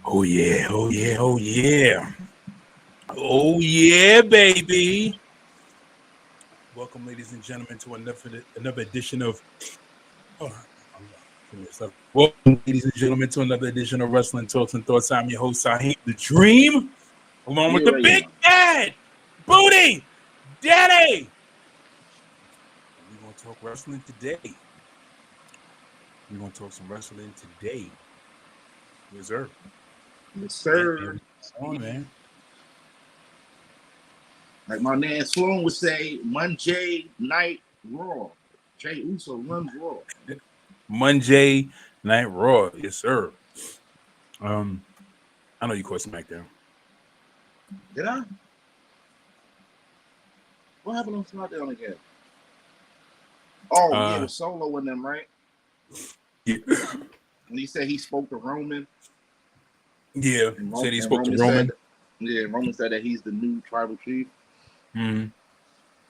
Oh yeah, oh yeah, oh yeah. Oh yeah, baby. Welcome, ladies and gentlemen, to another edition of oh, give me a second. Welcome, ladies and gentlemen, to another edition of Wrestling Talks and Thoughts. I'm your host, Saheem the Dream, along with You the already Big know. Dad, Booty Daddy. And we're gonna talk wrestling today. We're gonna talk some wrestling today. Yes, sir. Yes, And sir. we on, man. Like my man Sloan would say, Monday Night Raw. Jay Uso runs Raw. Monday Night Raw. Yes, sir. Um, I know you caught SmackDown. Did I? What happened on SmackDown again? Oh, yeah, Uh, with Solo in them, right? yeah, And he said he spoke to Roman, yeah. and, Said he and spoke to Roman Roman. said, yeah, Roman said that he's the new tribal chief. Mm-hmm.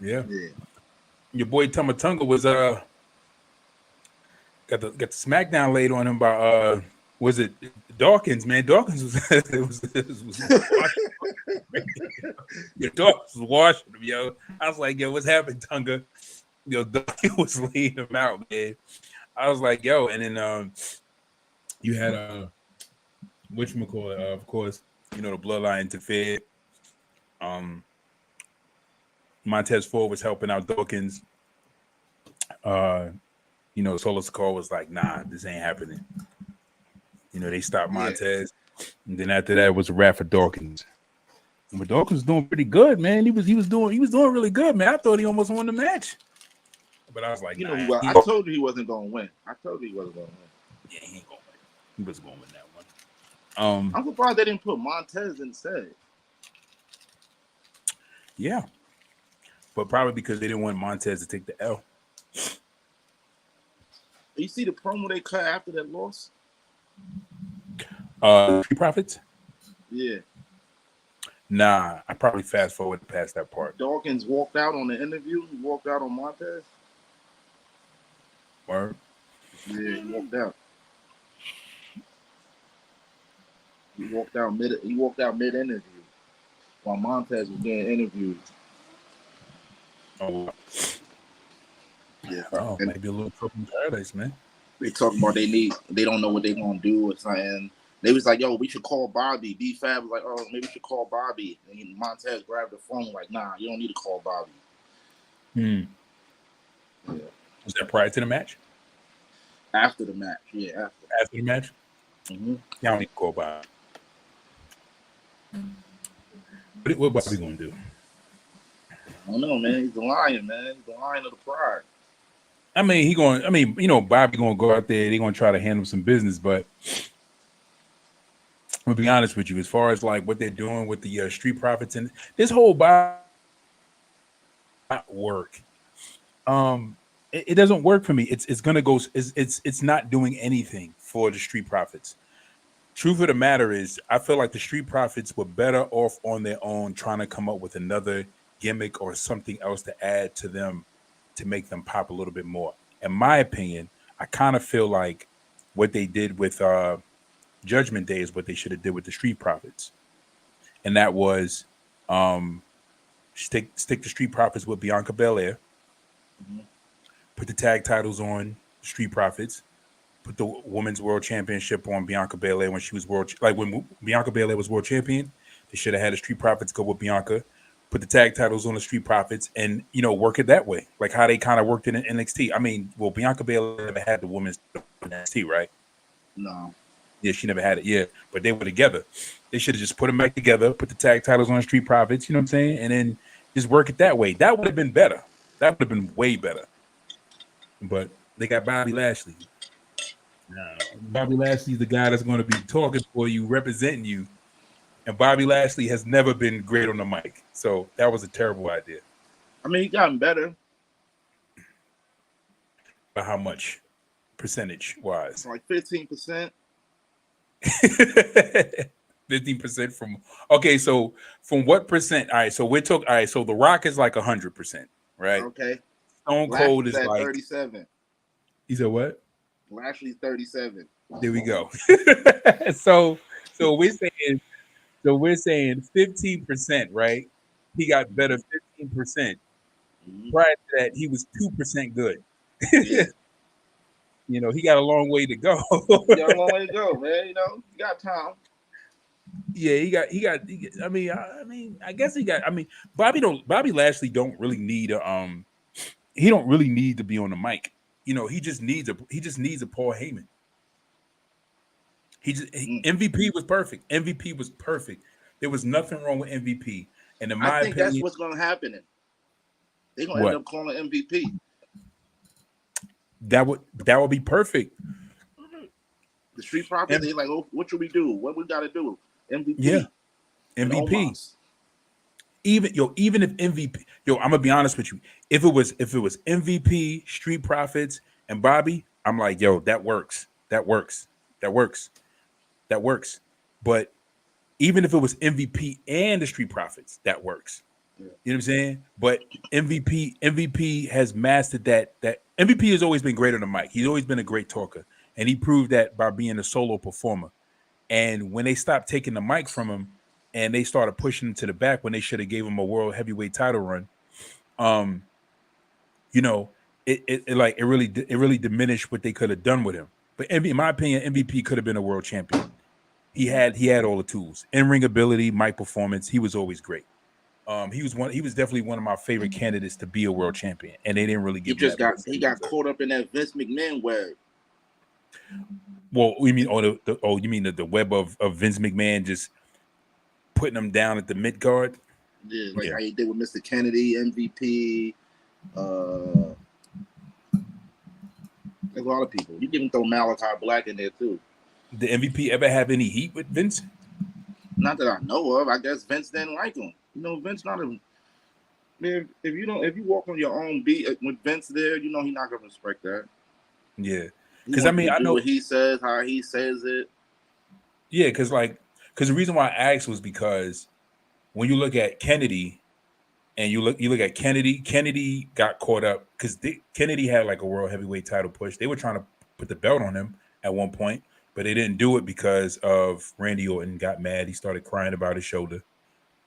Yeah, Yeah. your boy Tamatunga was got the SmackDown laid on him by was it Dawkins? Man, Dawkins was was washing. Your Dawkins was washing him, yo. I was like, yo, what's happened, Tunga? Yo, Dawkins was laying him out, man. I was like, yo, and then you had whatchamacallit, of course, you know, the bloodline interfered. Um, Montez Ford was helping out Dawkins. Uh, you know, Solo Sikoa was like, nah, this ain't happening. You know, they stopped Yeah. Montez, and then after that it was a wrap for Dawkins. But Dawkins was doing pretty good, man. He was doing really good, man. I thought he almost won the match, but I was like, You nah, know who? I told you he wasn't going to win. I told you he wasn't going to win. yeah, he ain't gonna win. He was gonna win that one. I'm surprised they didn't put Montez instead. Yeah, but probably because they didn't want Montez to take the L. You see the promo they cut after that loss? Street Profits? Yeah. Nah, I probably fast forward past that part. Dawkins walked out on the interview. He walked out on Montez. Word. Yeah, he walked out. He walked out mid. He walked out mid interview while Montez was getting interviewed. Oh, Yeah, oh, and maybe a little trouble in paradise, man. they talk about they don't know what they're gonna do or something. They was like, "Yo, we should call Bobby." B Fab was like, "Oh, maybe we should call Bobby." And Montez grabbed the phone like, "Nah, you don't need to call Bobby." Hmm. Yeah. Was that prior to the match? After the match, yeah, after. After the match? Mm-hmm. Yeah, I don't need to call Bobby. What Bobby gonna do? I don't know, man. He's the lion, man. He's the lion of the pride. I mean, you know, Bobby gonna go out there. They gonna try to handle some business, but I'm gonna be honest with you. As far as like what they're doing with the Street Profits and this whole Bobby work, it doesn't work for me. It's gonna go. It's not doing anything for the Street Profits. Truth of the matter is, I feel like the Street Profits were better off on their own, trying to come up with another gimmick or something else to add to them to make them pop a little bit more. In my opinion, I kind of feel like what they did with Judgment Day is what they should have did with the Street Profits, and that was um, stick the Street Profits with Bianca Belair, Mm-hmm. put the tag titles on Street Profits, put the Women's World Championship on Bianca Belair when she was when Bianca Belair was world champion. They should have had the Street Profits go with Bianca, put the tag titles on the Street Profits, and work it that way, like how they kind of worked it in NXT. I mean, well, Bianca Belair never had the women's NXT, right? No. Yeah, she never had it. Yeah, but they were together. They should have just put them back together, put the tag titles on the Street Profits. You know what I'm saying? And then just work it that way. That would have been better. That would have been way better. But they got Bobby Lashley. Bobby Lashley's the guy that's going to be talking for you, representing you. And Bobby Lashley has never been great on the mic. So that was a terrible idea. I mean, he gotten better. But how much? Percentage wise? Like 15%. 15% from okay, so from what percent? All right, so we're talking all right, so The Rock is like 100%, right? Okay. Stone Cold Lashley's is at like 37. he said what? Lashley's 37. There we go. So So we're saying 15%, right? He got better 15%. Mhm. Prior to that, he was 2% good. Yeah, He got a long way to go. you got a long way to go, man. You got time. Yeah, I guess he got. I mean, Bobby Lashley don't really need he don't really need to be on the mic. He just needs a Paul Heyman. Mm. MVP was perfect. MVP was perfect. There was nothing wrong with MVP. And in I my think that's opinion, what's gonna happen. They're gonna end what up calling MVP. that would be perfect. The Street Profits. And They like, oh, what should we do? What we got to do? yeah, MVP and MVP. Omos. Even if MVP, I'm gonna be honest with you. If it was MVP, Street Profits, and Bobby, I'm like, that works. That works. That works. That works. But even if it was MVP and the Street Profits, that works. Yeah. You know what I'm saying? But MVP has mastered that MVP has always been great on the mic. He's always been a great talker. And he proved that by being a solo performer. And when they stopped taking the mic from him and they started pushing him to the back when they should have gave him a world heavyweight title run, um, you know, it really diminished what they could have done with him. But in my opinion, MVP could have been a world champion. He had all the tools, in-ring ability, mic performance. He was always great. He was definitely one of my favorite candidates to be a world champion, and they didn't really He give him just that got push that he he got deserved. caught up in that Vince McMahon web. Well, you mean you mean the web of Vince McMahon just putting him down at the mid guard? Yeah, like Yeah, how he did with Mr. Kennedy, MVP. Uh, there's a lot of people. You can even throw Malachi Black in there too. did MVP ever have any heat with Vince? Not that I know of. I guess Vince didn't like him. Vince not a man. If you walk on your own beat with Vince there, he's not gonna respect that. Yeah, He because I wants you mean to I do know. what he says, how he says it. Yeah, because the reason why I asked was because when you look at Kennedy and you look at Kennedy got caught up because Kennedy had like a world heavyweight title push. They were trying to put the belt on him at one point, but they didn't do it because of Randy Orton got mad. He started crying about his shoulder.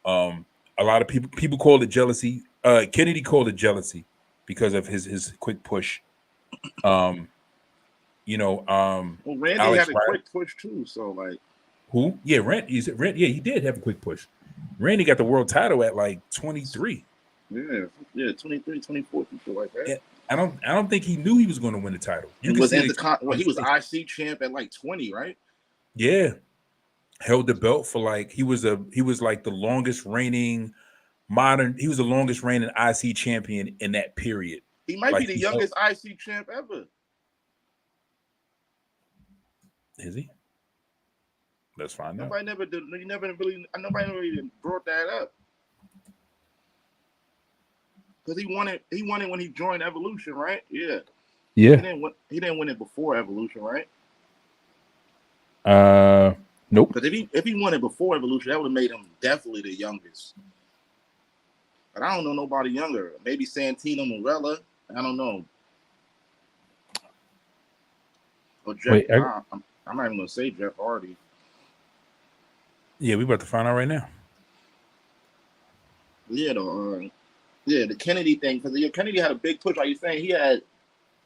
Um, a lot of people called it jealousy. Kennedy called it jealousy because of his quick push. Um, you know, Well, Randy Alex had a Riley, quick push too, so like, who? Yeah, Rand. You said Rand. Yeah, he did have a quick push. Randy got the world title at like 23. yeah, 23, 24, people like that. Yeah, I don't think he knew he was going to win the title. You And can was see the he was conversation. IC champ at like 20, right? Yeah, held the belt for like he was like the longest reigning he was the longest reigning IC champion in that period. He might be Like the he held, youngest IC champ ever. is he? Let's find out. Nobody really brought that up. Because he won it when he joined Evolution, right? Yeah. Yeah. He didn't win it before Evolution, right? Nope. Because if he won it before Evolution, that would have made him definitely the youngest. But I don't know nobody younger. Maybe Santino Morella. I don't know. Or Jeff. Wait. I'm not even gonna say Jeff Hardy. Yeah, we about to find out right now. Yeah, the Kennedy thing, because Kennedy had a big push. Like you're saying, he had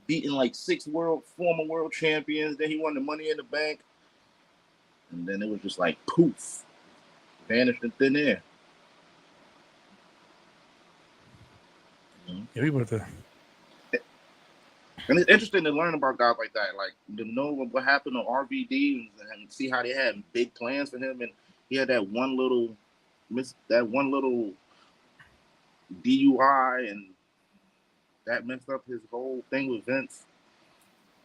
beaten like 6 former world champions. Then he won the Money in the Bank, and then it was just like poof, vanished in thin air. Yeah, we about to. And it's interesting to learn about guys like that, like to know what happened to RVD and see how they had big plans for him, and he had that one little DUI, and that messed up his whole thing with Vince.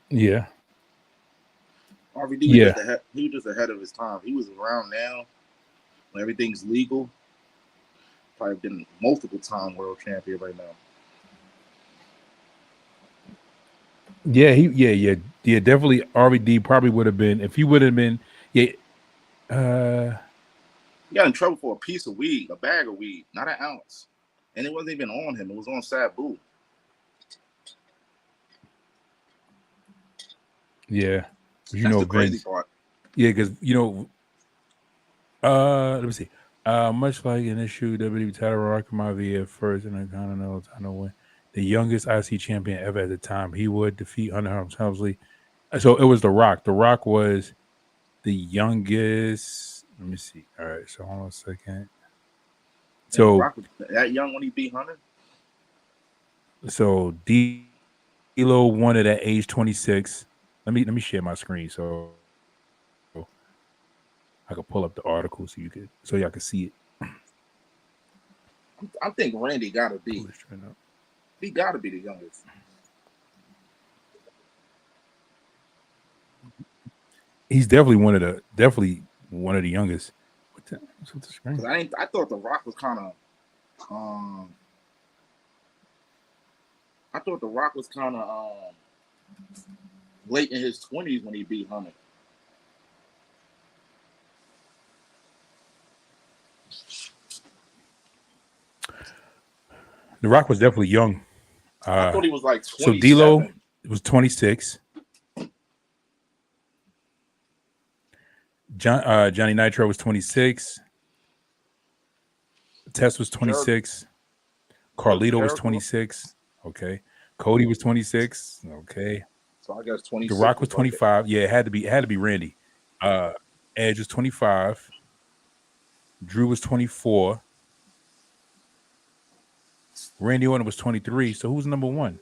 Yeah. RVD was just ahead of his time. He was around now when everything's legal. Probably been multiple time world champion right now. Yeah, definitely RVD probably would have been if he would have been. Yeah. He got in trouble for a piece of weed, a bag of weed, not an ounce. And it wasn't even on him. It was on Sabu. Yeah. That's the crazy Vince. part. Yeah, because Let me see. Much like in this shoe, WWE title Rock Maivia at first in the Continental title win. The youngest IC champion ever at the time. He would defeat Hunter Helmsley. So it was The Rock. The Rock was the youngest. Let me see. All right. So hold on a second. And The So Rock was that young when he beat Hunter. D'Lo won it at age 26. Let me share my screen so I could pull up the article so y'all can see it. I think Randy gotta be. Pull this straight up. He gotta be the youngest. He's definitely one of the youngest. What's with the screen? 'Cause I thought The Rock was kind of. I thought The Rock was kind of late in his 20s when he beat Hunter. The Rock was definitely young. I thought he was like So 27. D'Lo was 26. Johnny Nitro was 26. Test was 26. Carlito was 26. Okay. Cody was 26. Okay. So I guess 26. The Rock was 25. Yeah, it had to be Randy. Edge was 25. Drew was 24. Randy Orton was 23. So who's number one?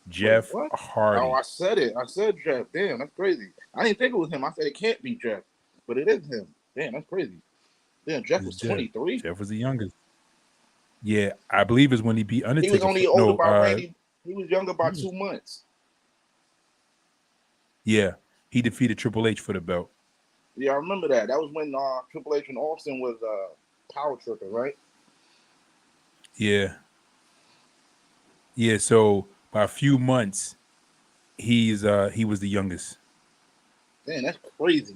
Jeff What? Hardy. Oh, I said it. I said Jeff. Damn, that's crazy. I didn't think it was him. I said it can't be Jeff, but it is him. Damn, that's crazy. Damn, Jeff was 23. Jeff was the youngest. Yeah, I believe is when he beat Undertaker. He was only older by Randy. He was younger by 2 months. Yeah, he defeated Triple H for the belt. Yeah, I remember that. That was when Triple H and Austin was power tripping, right? Yeah. Yeah, so by a few months, he was the youngest. Man, that's crazy.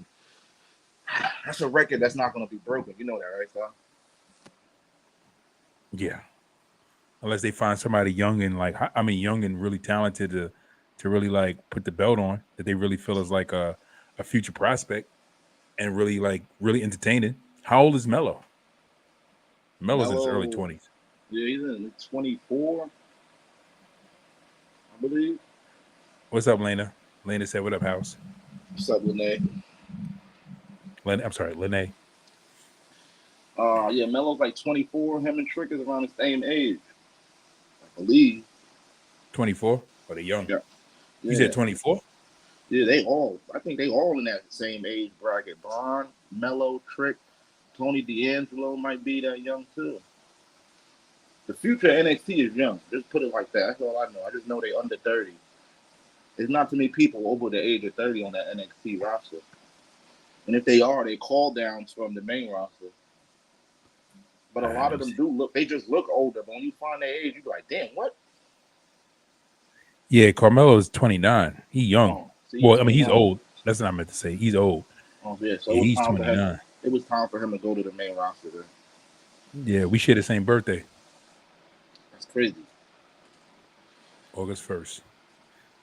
That's a record that's not going to be broken. You know that, right, Sal? Yeah. Unless they find somebody young and young and really talented to really like put the belt on that they really feel is like a future prospect and really entertaining. How old is Melo? Melo's in his early 20s. Yeah, he's in 24, I believe. What's up, Lena? Lena said, "What up, house?" What's up, Lene? I'm sorry, Lene. Yeah, Melo's like 24. Him and Trick is around the same age, I believe. 24? Or they young? Yeah. You said 24? Yeah, I think they all in that same age bracket. Braun, Melo, Trick, Tony D'Angelo might be that young too. The future NXT is young. Just put it like that. That's all I know. I just know they under 30. There's not too many people over the age of 30 on that NXT roster. And if they are, they call downs from the main roster. But a lot of them they just look older. But when you find their age, you be like, damn, what? Yeah, Carmelo is 29. He's young. Well, he's old. That's what I meant to say. He's old. Oh, yeah. So yeah, he's 29. It was time for him to go to the main roster then. Yeah, we share the same birthday. That's crazy. August 1st.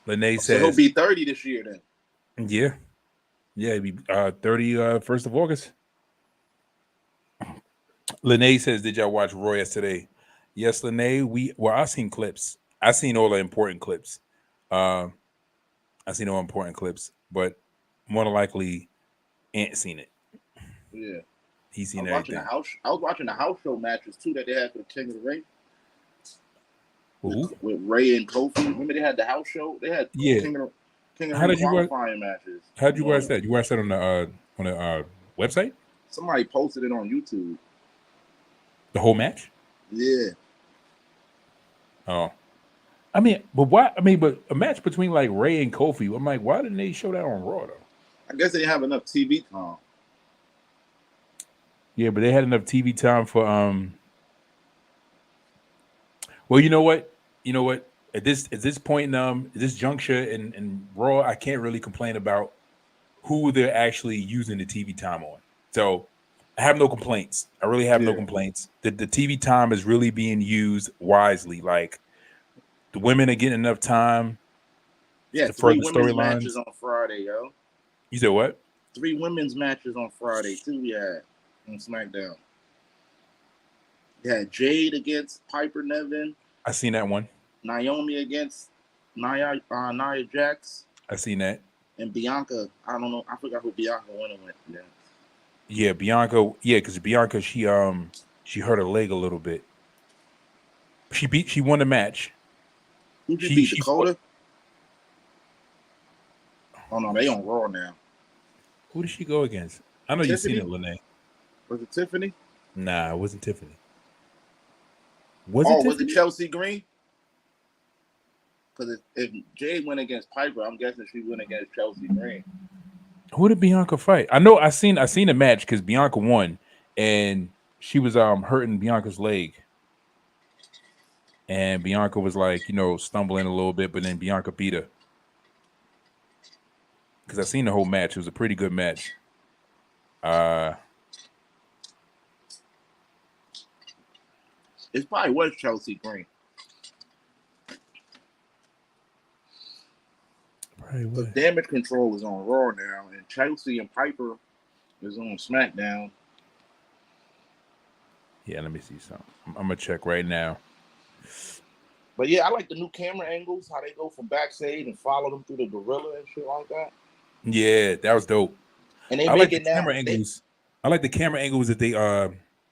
Lene says he'll be 30 this year then. Yeah. Yeah, he'll be 30 1st of August. Lene says, did y'all watch Raw yesterday? Yes, Lene. I seen clips. I seen all the important clips. I seen all important clips, but more than likely, Ant seen it. Yeah. He's seen everything. I was watching the house show matches too that they had for the King of the Ring. With Ray and Kofi. Remember they had the house show? They had King of the Ring qualifying matches. How did you watch that? You watched that on the website? Somebody posted it on YouTube. The whole match? Yeah. Oh. But a match between like Ray and Kofi, I'm like, why didn't they show that on Raw though? I guess they didn't have enough TV time. Yeah, but they had enough TV time for well, you know what? At this point in this juncture in Raw, I can't really complain about who they're actually using the TV time on. So I have no complaints. I really have no complaints. The TV time is really being used wisely. Like the women are getting enough time. Yeah, 3 women's matches on Friday, yo. You said what? 3 women's matches on Friday too. Yeah. on SmackDown. You had Jade against Piper Niven. I seen that one. Naomi against Nia Jax. I seen that. And Bianca. I don't know. I forgot who Bianca went. Yeah. Yeah, Bianca. Yeah, because Bianca, she hurt her leg a little bit. She won the match. Who did beat Dakota? Oh no, they on Raw now. Who did she go against? I know you've seen it, Lene. Was it Tiffany? Nah, it wasn't Tiffany. Was it Chelsea Green? Because if Jade went against Piper, I'm guessing she went against Chelsea Green. Who did Bianca fight? I know I seen the match because Bianca won, and she was hurting Bianca's leg, and Bianca was like stumbling a little bit, but then Bianca beat her. Because I seen the whole match. It was a pretty good match. It probably was Chelsea Green. The Damage Control is on Raw now, and Chelsea and Piper is on SmackDown. Yeah, let me see something. I'm gonna check right now. But yeah, I like the new camera angles, how they go from backstage and follow them through the gorilla and shit like that. Yeah, that was dope. And they I make like it the camera angles. I like the camera angles that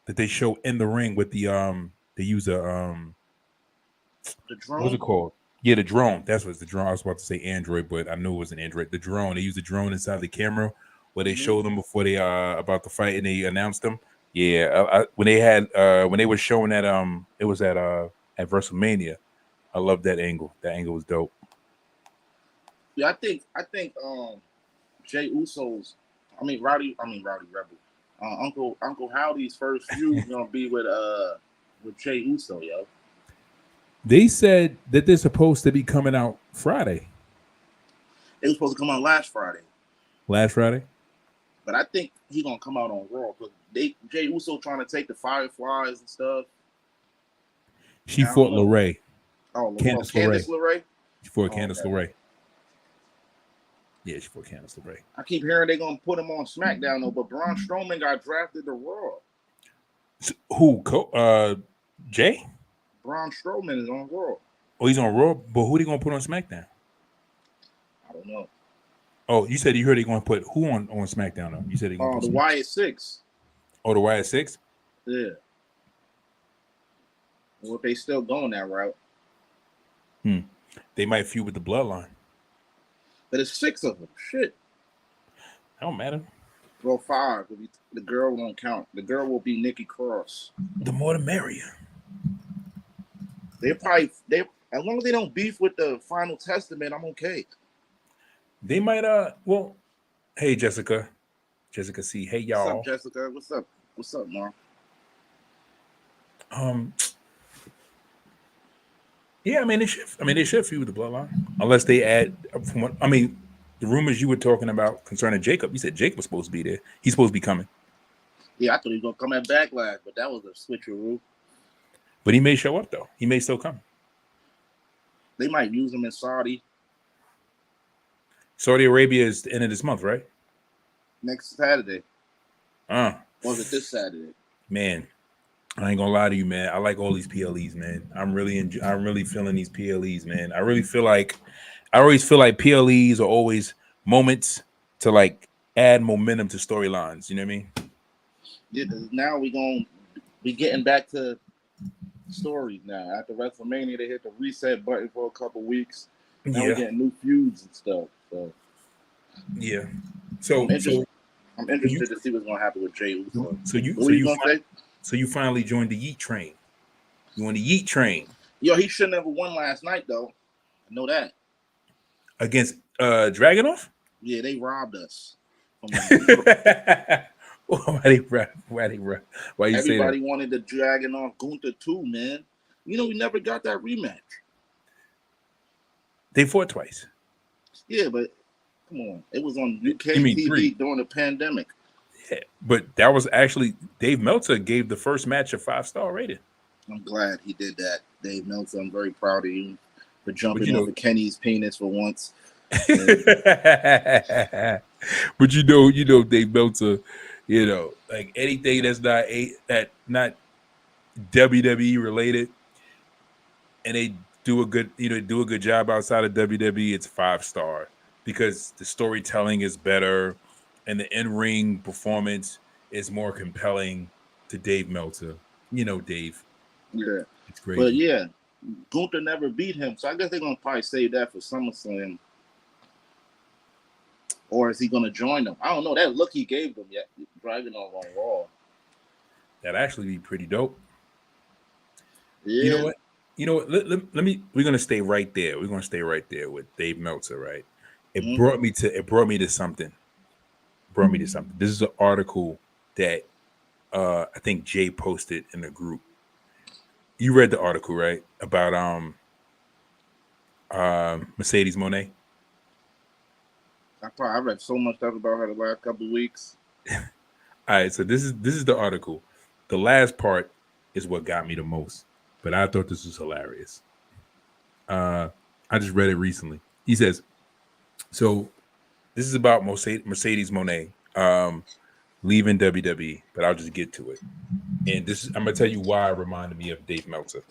they show in the ring with the they use the drone. What's it called? Yeah, the drone. That's what's the drone. I was about to say Android, but I knew it was an Android. The drone. They use the drone inside the camera where they show them before they about to fight and they announced them. Yeah, when they were showing that it was at WrestleMania. I love that angle. That angle was dope. Yeah, I think Jey Uso's Rowdy Rebel. Uncle Howdy's first feud is gonna be with Jey Uso, yo. They said that they're supposed to be coming out Friday. It was supposed to come out last Friday. Last Friday? But I think he's gonna come out on Raw because Jey Uso trying to take the Fireflies and stuff. She fought LeRae. Oh, Candice LeRae? She fought Candice LeRae. Yeah, she fought Candice LeRae. I keep hearing they're gonna put him on SmackDown though, but Braun Strowman got drafted to Raw. Who? Jay? Braun Strowman is on Raw. Oh, he's on Raw, but who they gonna put on SmackDown? I don't know. Oh, you said you heard they gonna put who on SmackDown though? You said they gonna put the Wyatt Six. Oh, the Wyatt Six? Yeah. Well, if they still going that route. They might feud with the Bloodline. But it's 6 of them. Shit. Don't matter. Well, 5. The girl won't count. The girl will be Nikki Cross. The more the merrier. As long as they don't beef with the Final Testament, I'm okay. They might well, hey Jessica C. Hey y'all. What's up, Jessica? What's up, Mark? Yeah, they should feud with the Bloodline. Unless they add the rumors you were talking about concerning Jacob. You said Jacob was supposed to be there. He's supposed to be coming. Yeah, I thought he was gonna come at Backlash, but that was a switcheroo. But he may show up though. He may still come. They might use him in Saudi. Saudi Arabia is the end of this month, right? Next Saturday. Or was it this Saturday? Man, I ain't gonna lie to you, man. I like all these PLEs, man. I'm really feeling these PLEs, man. I always feel like PLEs are always moments to like add momentum to storylines. You know what I mean? Yeah, because now we getting back to stories now. After WrestleMania, they hit the reset button for a couple weeks. Now we're getting new feuds and stuff. So yeah. So I'm interested to see what's gonna happen with Jey Uso. So you finally joined the Yeet train. You on the Yeet train? Yo, he shouldn't have won last night though. I know that. Against Dragunov? Yeah, they robbed us. Why they rob? Why you say that? Everybody wanted the Dragunov Gunther too, man. We never got that rematch. They fought twice. Yeah, but come on. It was on UK TV during the pandemic. Yeah, but that was actually Dave Meltzer gave the first match a 5-star rating. I'm glad he did that. Dave Meltzer, I'm very proud of you for jumping over Kenny's penis for once. But Dave Meltzer, You know, like anything that's not WWE related, and they do a good job outside of WWE, it's 5-star because the storytelling is better and the in-ring performance is more compelling to Dave Meltzer. You know, Dave. Yeah. It's crazy. But yeah, Gunther never beat him, so I guess they're gonna probably save that for SummerSlam. Or is he gonna join them? I don't know. That look he gave them, yet Dragunov on Raw. That'd actually be pretty dope. Yeah. You know what? Let me. We're gonna stay right there. We're gonna stay right there with Dave Meltzer, right? It brought me to something. This is an article that I think Jay posted in the group. You read the article, right? About Mercedes Moné. I read so much stuff about her the last couple of weeks. All right, so this is the article. The last part is what got me the most, but I thought this was hilarious. I just read it recently. He says, so this is about Mercedes Moné leaving WWE, but I'll just get to it. And I'm gonna tell you why it reminded me of Dave Meltzer.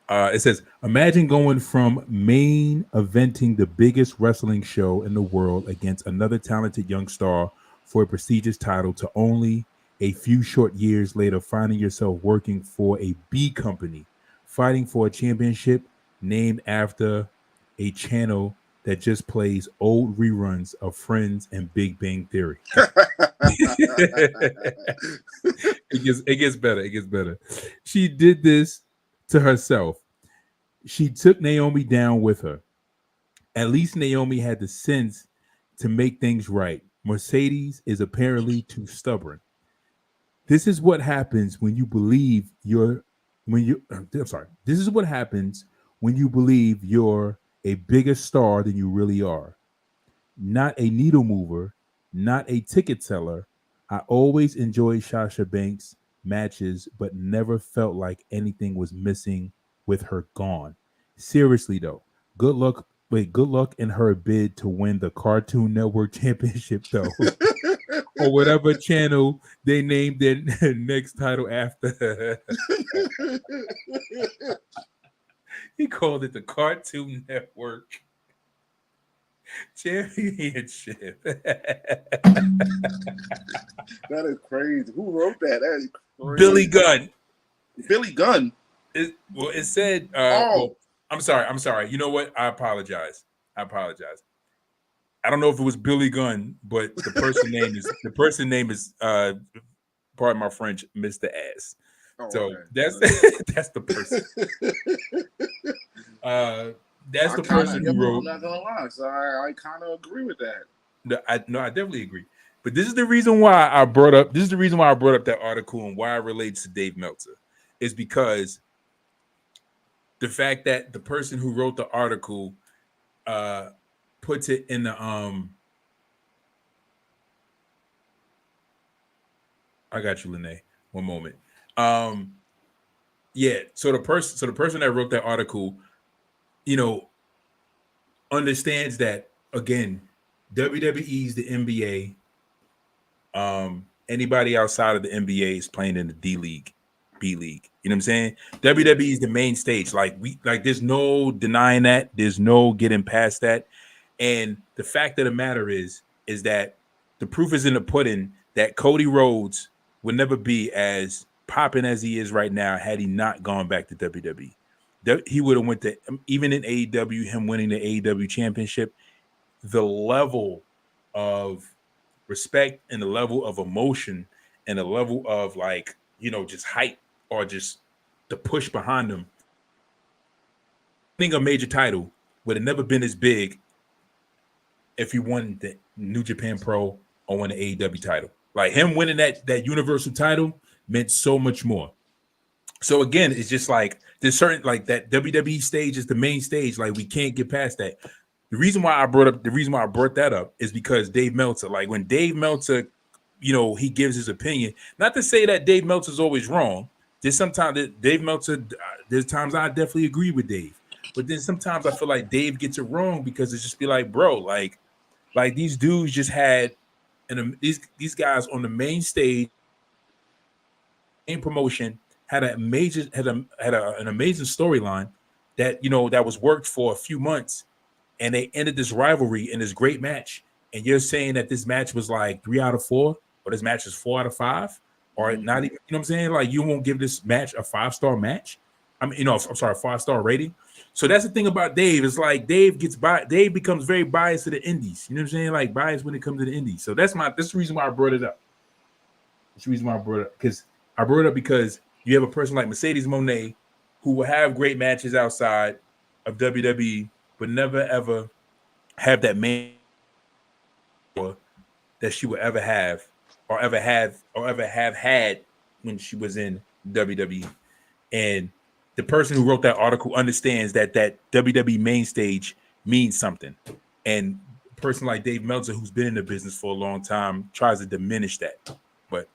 It says, imagine going from main eventing the biggest wrestling show in the world against another talented young star for a prestigious title to only a few short years later finding yourself working for a B company, fighting for a championship named after a channel that just plays old reruns of Friends and Big Bang Theory. It gets better. It gets better. She did this to herself. She took Naomi down with her. At least Naomi had the sense to make things right. Mercedes is apparently too stubborn. This is what happens when you believe This is what happens when you believe you're a bigger star than you really are. Not a needle mover, not a ticket seller. I always enjoyed Sasha Banks matches, but never felt like anything was missing with her gone. Seriously though, good luck in her bid to win the Cartoon Network Championship though. Or whatever channel they named their next title after. He called it the Cartoon Network Championship. That is crazy. Who wrote that? That is crazy. Billy Gunn. Billy Gunn. It said. Well, I'm sorry. You know what? I apologize. I don't know if it was Billy Gunn, but the person name is pardon my French, Mr. Ass. So okay. That's the person. That's the person who wrote. I'm not gonna lie, so I kind of agree with that. I definitely agree. But this is the reason why I brought up that article and why it relates to Dave Meltzer is because the fact that the person who wrote the article puts it in the I got you, Lene. One moment. Yeah. So the person that wrote that article, understands that again, WWE's the NBA. Anybody outside of the NBA is playing in the D League, B League. You know what I'm saying? WWE is the main stage. There's no denying that. There's no getting past that. And the fact of the matter is that the proof is in the pudding that Cody Rhodes would never be as popping as he is right now had he not gone back to WWE. He would have went to, even in AEW, him winning the AEW championship, the level of respect and the level of emotion and the level of just hype or just the push behind him. Winning a major title would have never been as big if he won the New Japan Pro or won the AEW title. Like him winning that Universal title meant so much more. So again, it's just like there's certain that WWE stage is the main stage. Like we can't get past that. The reason why I brought that up is because Dave Meltzer, when Dave Meltzer, he gives his opinion, not to say that Dave Meltzer's always wrong. There's sometimes that Dave Meltzer, there's times I definitely agree with Dave, but then sometimes I feel like Dave gets it wrong because it's just be like, bro, like these dudes just had and these guys on the main stage, main promotion had an amazing storyline that that was worked for a few months, and they ended this rivalry in this great match. And you're saying that this match was like 3 out of 4, or this match is 4 out of 5, or not even, what I'm saying? Like, you won't give this match a 5-star match. I mean, I'm sorry, 5-star rating. So that's the thing about Dave. It's like Dave becomes very biased to the indies. You know what I'm saying? Like, biased when it comes to the indies. So that's the reason why I brought it up. That's the reason why I brought it up. Because I brought it up because you have a person like Mercedes Moné who will have great matches outside of WWE, but never ever have that main that she would ever have or ever have had when she was in WWE. And the person who wrote that article understands that WWE main stage means something. And a person like Dave Meltzer, who's been in the business for a long time, tries to diminish that. But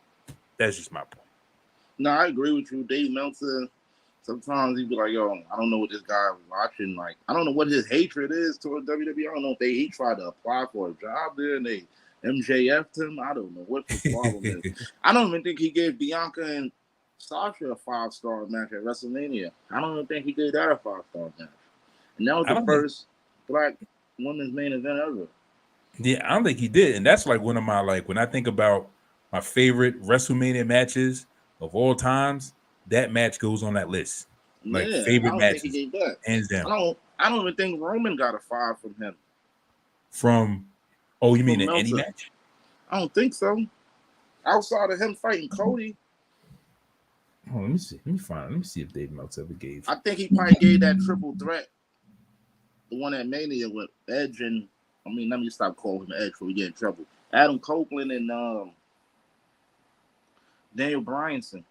that's just my point. No, I agree with you. Dave Meltzer, sometimes he'd be like, yo, I don't know what this guy was watching. Like, I don't know what his hatred is toward WWE. I don't know if he tried to apply for a job there and they MJF'd him. I don't know what the problem is. I don't even think he gave Bianca and Sasha a 5-star match at WrestleMania. I don't even think he gave that a 5-star match. And that was the first black women's main event ever. Yeah, I don't think he did. And that's like one of my, like, when I think about my favorite WrestleMania matches of all times, that match goes on that list. Like, favorite matches. Think he gave that. Hands down. I don't even think Roman got a 5 from him. You mean in any match? I don't think so. Outside of him fighting Cody. Oh, let me see. Let me see if Dave Meltzer ever gave. I think he probably gave that triple threat, the one at Mania with Edge and, let me stop calling him Edge before we get in trouble. Adam Copeland and Daniel Bryanson.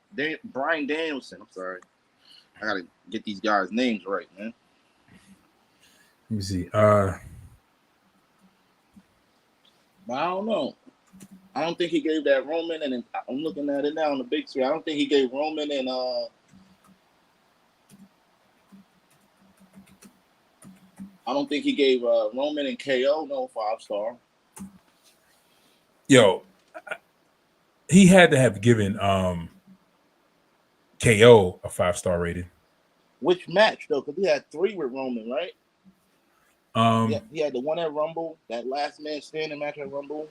Bryan Danielson. I'm sorry. I gotta get these guys' names right, man. Let me see. But I don't know. I don't think he gave that Roman, and I'm looking at it now on the big screen. I don't think he gave Roman and Roman and KO no 5-star. Yo, he had to have given KO a 5-star rating. Which match though? Because he had 3 with Roman, right? He had the one at Rumble, that last man standing match at Rumble.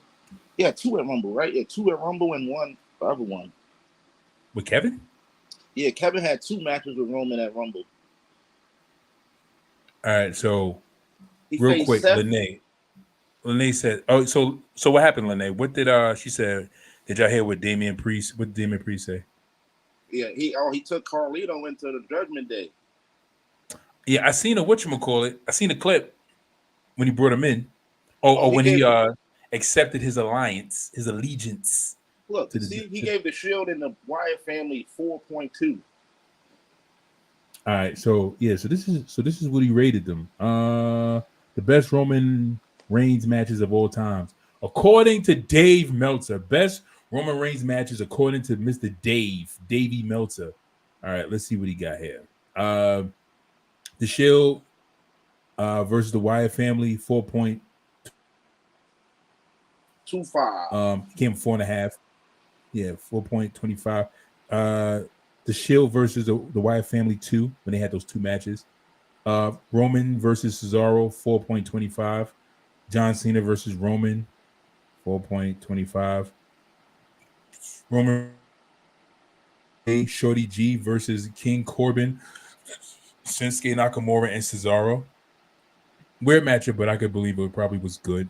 Yeah, 2 at Rumble, right? Yeah, 2 at Rumble and 1 the other one. With Kevin? Yeah, Kevin had 2 matches with Roman at Rumble. All right, so real quick, Lene said, "Oh, so what happened, Lene? What did she said? Did y'all hear what Damian Priest? What did Damian Priest say? Yeah, he took Carlito into the Judgment Day. Yeah, I seen I seen a clip when he brought him in. When he accepted his allegiance. Look, he gave the Shield and the Wyatt family 4.2. All right, so this is what he rated them. The best Roman Reigns matches of all times, according to Dave Meltzer. Best Roman Reigns matches according to Mr. Davey Meltzer. All right, let's see what he got here. The Shield versus the Wyatt family, 4.25. Came 4.5. Yeah, 4.25. The Shield versus the Wyatt family 2 when they had those 2 matches. Roman versus Cesaro, 4.25. John Cena versus Roman, 4.25. Roman Shorty G versus King Corbin, Shinsuke Nakamura and Cesaro. Weird matchup, but I could believe it probably was good.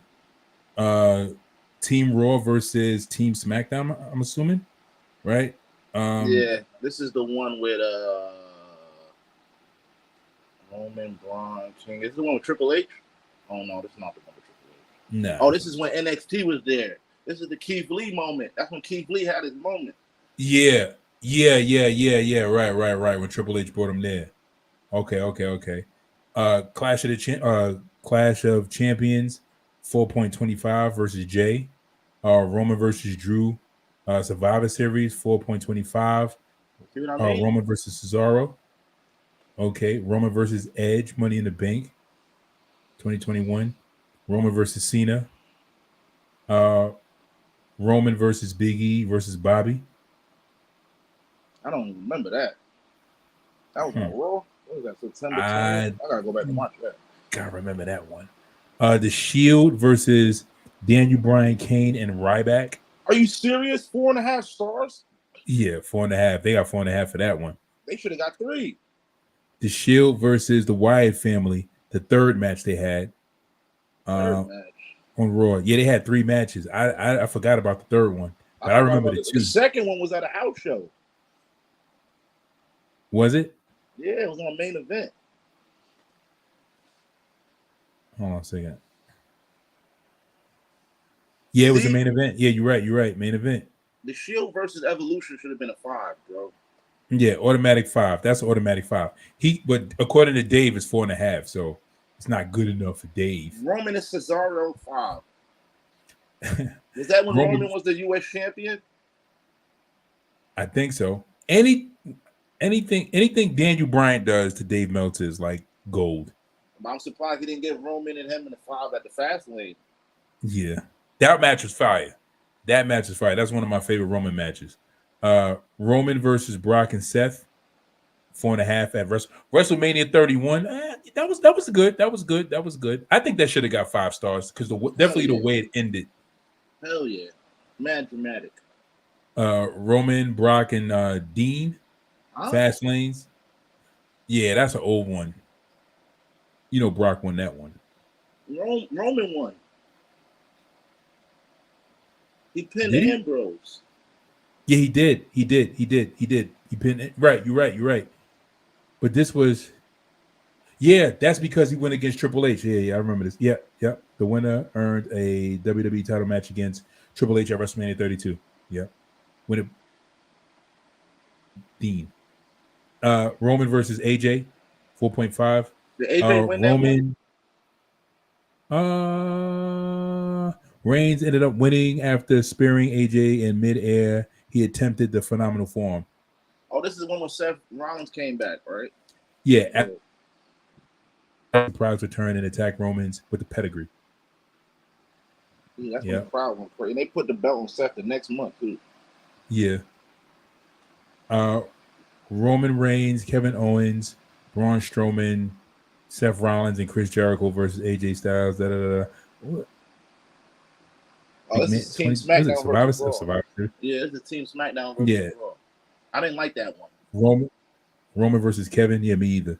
Team Raw versus Team SmackDown, I'm assuming, right? Yeah, this is the one with Roman, Braun, King. Is this the one with Triple H? Oh no, this is not the one with Triple H. No. Oh, this is when NXT was there. This is the Keith Lee moment. That's when Keith Lee had his moment. Yeah. Right. When Triple H brought him there. Okay. Clash of Champions, 4.25 versus Jay. Roman versus Drew. Survivor Series, 4.25. Roman versus Cesaro. Okay. Roman versus Edge, Money in the Bank, 2021. Roman versus Cena. Roman versus Big E versus Bobby. I don't remember that. That was on Raw. What was that? September 20th? I I gotta go back and watch that. gotta remember that one. The Shield versus Daniel Bryan, Kane, and Ryback. Are you serious? 4.5 stars? Yeah, 4.5. They got 4.5 for that one. They should have got 3. The Shield versus the Wyatt family, the third match they had. Third match. On Raw. Yeah, they had 3 matches. I forgot about the third one, but I remember the 2. The second one was at a house show. Was it? Yeah, it was on Main Event. Hold on a second. Yeah, it was a Main Event. Yeah, you're right. Main Event. The Shield versus Evolution should have been a 5, bro. Yeah, automatic 5. That's automatic 5. But according to Dave, it's 4.5. So it's not good enough for Dave. Roman and Cesaro 5. Was that when Roman was the U.S. champion? I think so. Anything Daniel Bryan does to Dave Meltzer is like gold. I'm surprised he didn't give Roman and him in the 5 at the Fastlane. Yeah, that match was fire. That's one of my favorite Roman matches. Roman versus Brock and Seth, 4.5 at WrestleMania 31. That was good. I think that should have got 5 stars because definitely the way it ended. Hell yeah, man, dramatic. Roman, Brock, and Dean, Fast Lanes. Yeah, that's an old one. You know, Brock won that one. Roman won. He pinned Ambrose. Yeah, he did. He pinned it. Right, you're right. But this was, that's because he went against Triple H. Yeah, I remember this. Yeah. The winner earned a WWE title match against Triple H at WrestleMania 32. Yeah. When it Dean. Roman versus AJ, 4.5. Did AJ win Roman, that one? Reigns ended up winning after spearing AJ in midair. He attempted the phenomenal form. Oh, this is the one when Seth Rollins came back, right? Yeah. Surprise return and attack Romans with the pedigree. Yeah, that's when the crowd went crazy. And they put the belt on Seth the next month, too. Yeah. Roman Reigns, Kevin Owens, Braun Strowman, Seth Rollins, and Chris Jericho versus AJ Styles. Oh, this is Team SmackDown versus Raw. Yeah, it's the Team SmackDown versus Raw. I didn't like that one. Roman versus Kevin. Yeah, me either.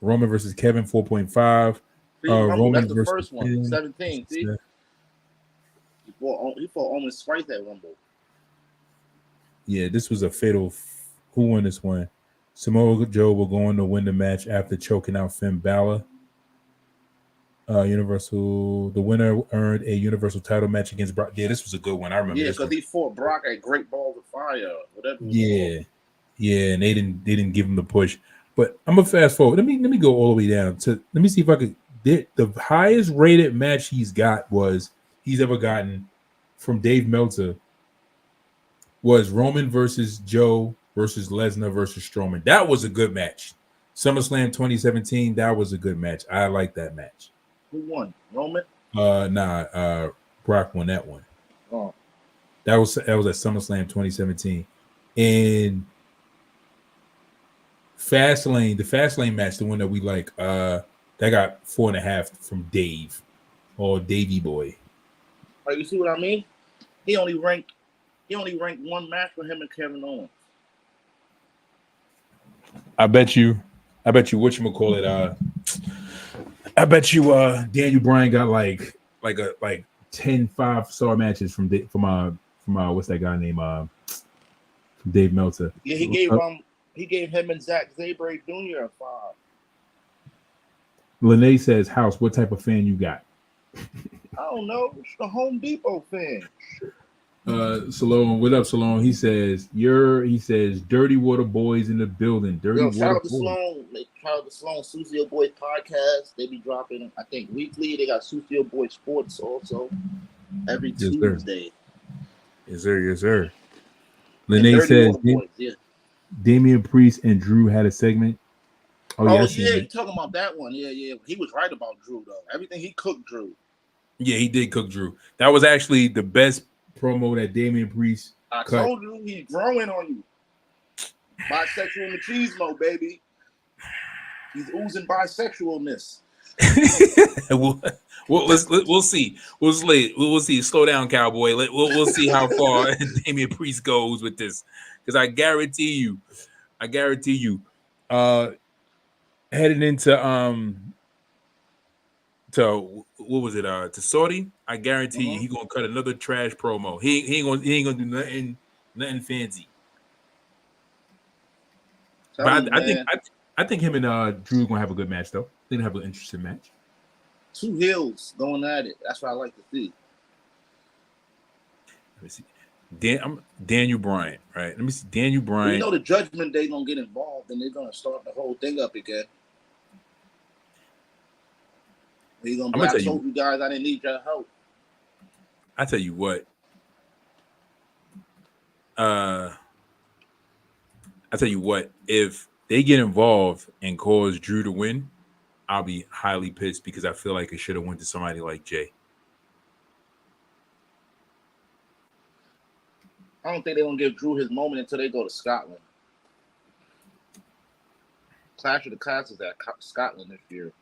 Roman versus Kevin, 4.5. Roman that's the first one, 17. See? He fought almost twice that Rumble. Yeah, this was a fatal. Who won this one? Samoa Joe will go on to win the match after choking out Finn Balor. The winner earned a Universal title match against Brock. Yeah, this was a good one. I remember. Yeah, because he fought Brock at Great Balls of Fire. Whatever. Yeah, and they didn't give him the push. But I'm gonna fast forward. Let me go all the way down to. Let me see if I could. The highest rated match he's ever gotten from Dave Meltzer was Roman versus Joe versus Lesnar versus Strowman. That was a good match. SummerSlam 2017. That was a good match. I like that match. Who won? Roman? Brock won that one. Oh. That was at SummerSlam 2017. And Fastlane, the Fastlane match, the one that we like, that got 4.5 from Dave or Davey Boy. Right, you see what I mean? He only ranked one match for him and Kevin Owens. I bet you whatchamacallit, I bet you Daniel Bryan got like 10 5-star matches from what's that guy named from Dave Meltzer. Yeah, he gave him and Zack Sabre Jr. a 5. Lene says, "House, what type of fan you got?" I don't know. It's the Home Depot fan. Salone, what up, Salone? He says, Dirty Water Boys in the building. Shout out to Sloan. Shout out to Sloan, Sucio Boys podcast. They be dropping, I think, weekly. They got Sucio Boys Sports also every Tuesday. Yes, sir. Lene says, Damian Priest and Drew had a segment. You talking about that one. Yeah. He was right about Drew, though. Everything he cooked Drew. Yeah, he did cook Drew. That was actually the best. promo that Damian Priest I cut. told you he's growing on you. Bisexual machismo, baby. He's oozing bisexualness. We'll see. We'll see. Slow down, cowboy. We'll see how far Damian Priest goes with this, because I guarantee you, heading into to what was it? To Saudi, I guarantee you, he gonna cut another trash promo. He ain't gonna do nothing fancy. But I think him and Drew gonna have a good match though. They're gonna have an interesting match. Two heels going at it. That's what I like to see. Let me see. Daniel Bryan, right? Let me see. Daniel Bryan. You know the Judgment Day gonna get involved, and they're gonna start the whole thing up again. He's gonna be like, I told you guys I didn't need your help. I tell you what. I tell you what. If they get involved and cause Drew to win, I'll be highly pissed, because I feel like it should have went to somebody like Jay. I don't think they're gonna give Drew his moment until they go to Scotland. Clash of the Classes at Scotland this year.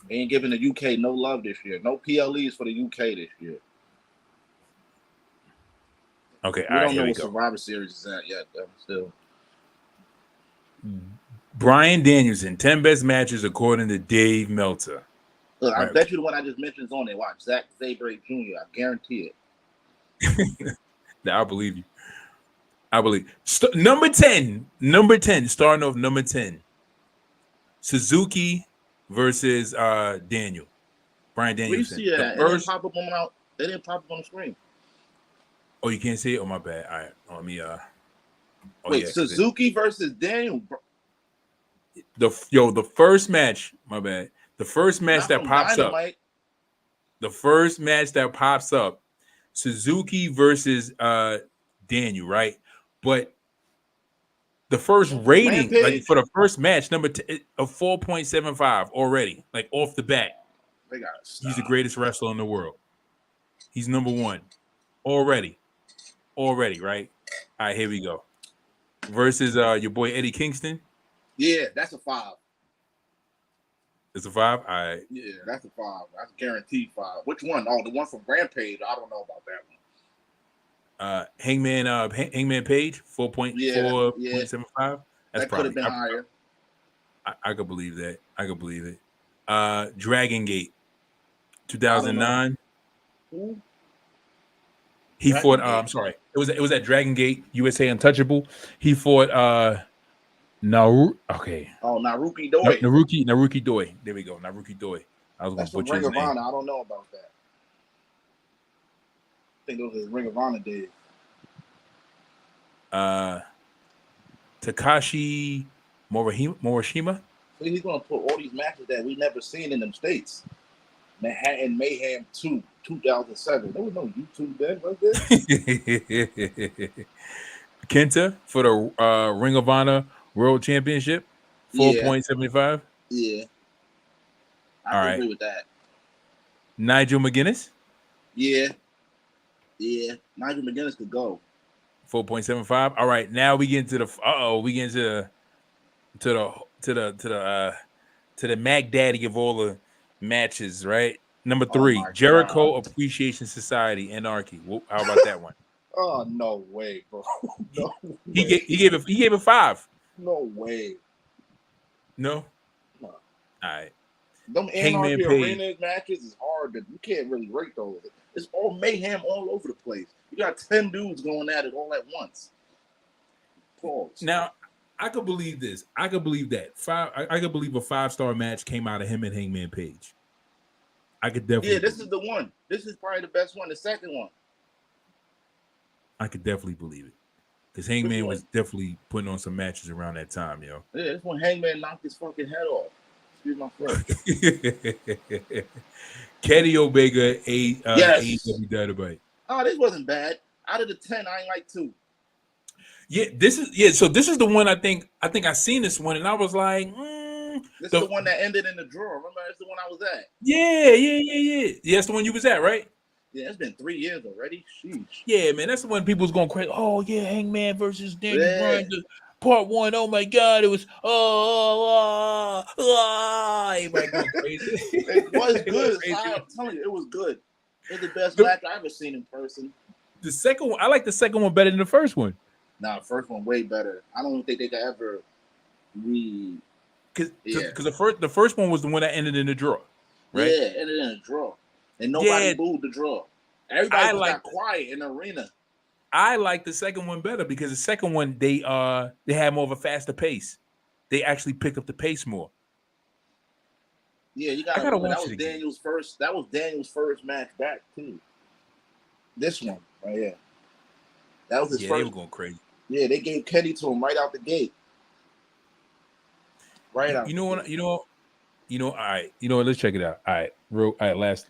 They ain't giving the UK no love this year. No PLEs for the UK this year. Okay, we don't know what Survivor Series is at yet, though. Still. Bryan Danielson, 10 best matches according to Dave Meltzer. Look, I bet you the one I just mentioned is on there. Watch Zack Sabre Jr. I guarantee it. I believe you. I believe. Number 10, starting off number 10. Suzuki versus Daniel. Bryan Danielson. We see that. They didn't pop up on the screen. Oh, you can't see it? Oh, my bad. All right. Let me wait, Suzuki versus Daniel. The first match, my bad. The first match that pops Dynamite. up. The first match that pops up, Suzuki versus Daniel, right? But the first rating, like for the first match, number of 4.75 already, like off the bat. He's the greatest wrestler in the world. He's number one already, right? All right, here we go. Versus your boy Eddie Kingston. Yeah, that's a 5. It's a 5? All right. Yeah, that's a 5. That's a guaranteed 5. Which one? Oh, the one from Rampage. I don't know about that one. Hangman Page, 4.75. That could have been higher. I could believe that. Dragon Gate, 2009. Who? He fought. I'm sorry. It was at Dragon Gate USA Untouchable. He fought Okay. Oh, Naruki Doi. Naruki Doi. There we go. Naruki Doi. I was going to butcher his name. Ring of Honor. I don't know about that. I think those are Ring of Honor days. Takashi Morishima. So he's going to put all these matches that we never seen in them states. Manhattan Mayhem 2, 2007. There was no YouTube then, was there? Kenta for the Ring of Honor World Championship, 4.75. Yeah. I agree with that. Nigel McGuinness? Yeah. Nigel McGuinness could go. 4.75. All right, now we get into the Mac Daddy of all the matches, right? Number 3, Jericho Appreciation Society Anarchy. How about that one? Oh, no way, bro. No way. He gave it 5. No way. No. All right. Them Anarchy Arena matches is hard. You can't really rate those. It's all mayhem all over the place. You got 10 dudes going at it all at once. Pause. Now, I could believe this. I could believe that. I could believe a 5-star match came out of him and Hangman Page. I could definitely. Yeah, this is the one. This is probably the best one. The second one. I could definitely believe it. Because Hangman was definitely putting on some matches around that time, yo. Yeah, this one Hangman knocked his fucking head off. Excuse my friend. Kenny Omega, AEW Dynamite. Oh, this wasn't bad. Out of the 10, I ain't like 2. Yeah, so this is the one I think I seen this one and I was like, This is the one that ended in the drawer. Remember, that's the one I was at. Yeah. Yeah, that's the one you was at, right? Yeah, it's been 3 years already. Sheesh. Yeah, man, that's when people's going crazy. Oh yeah, Hangman versus Daniel Yeah. Bryan, part 1. Oh my God, it was everybody going crazy. It was good. Crazy. I'm telling you, it was good. It was the best match I ever seen in person. The second one, I like the second one better than the first one. Nah, the first one way better. I don't think they could ever because the first one was the one that ended in a draw, right? Yeah, ended in a draw, and nobody booed the draw. Everybody got quiet in the arena. I like the second one better because the second one they had more of a faster pace. They actually picked up the pace more. Yeah, you gotta remember that was Daniel's first. That was Daniel's first match back too. This one right here. That was his first. They were going crazy. Yeah, they gave Kenny to him right out the gate. Right out. You know what? All right. You know what? Let's check it out. All right. Last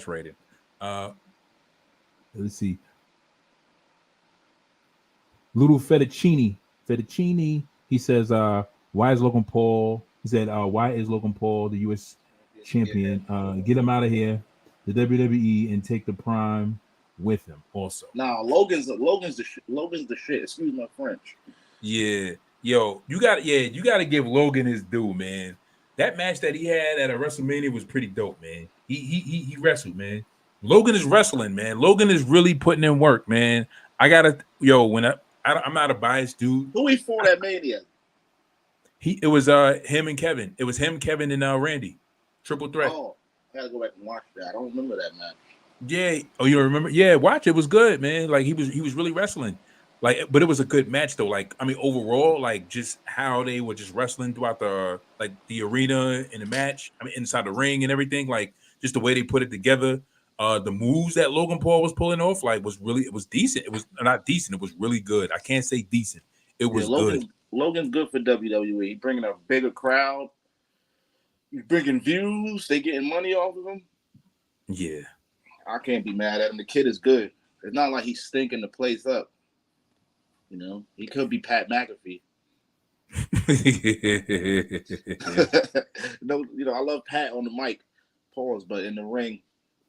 rating. Let's see. Little Fettuccine. He says, why is Logan Paul? He said, why is Logan Paul the U.S. champion? Get him out of here, the WWE, and take the Prime with him. Also, nah, Logan's the shit. Excuse my French. Yeah, yo, you got to give Logan his due, man. That match that he had at a WrestleMania was pretty dope, man. He wrestled, man. Logan is wrestling, man. Logan is really putting in work, man. I'm not a biased dude. Who he fought at Mania? It was him and Kevin. It was him, Kevin, and Randy. Triple threat. Oh, I gotta go back and watch that. I don't remember that match. Yeah. Oh, you don't remember? Yeah, watch it. It was good, man. Like he was really wrestling. Like, but it was a good match though. Like, I mean, overall, like just how they were just wrestling throughout the arena in the match. I mean, inside the ring and everything. Like, just the way they put it together. The moves that Logan Paul was pulling off, like, it was decent. It was not decent. It was really good. I can't say decent. It was good. Logan's good for WWE. He's bringing a bigger crowd. He's bringing views. They getting money off of him. Yeah. I can't be mad at him. The kid is good. It's not like he's stinking the place up. You know, he could be Pat McAfee. No, I love Pat on the mic, pause, but in the ring,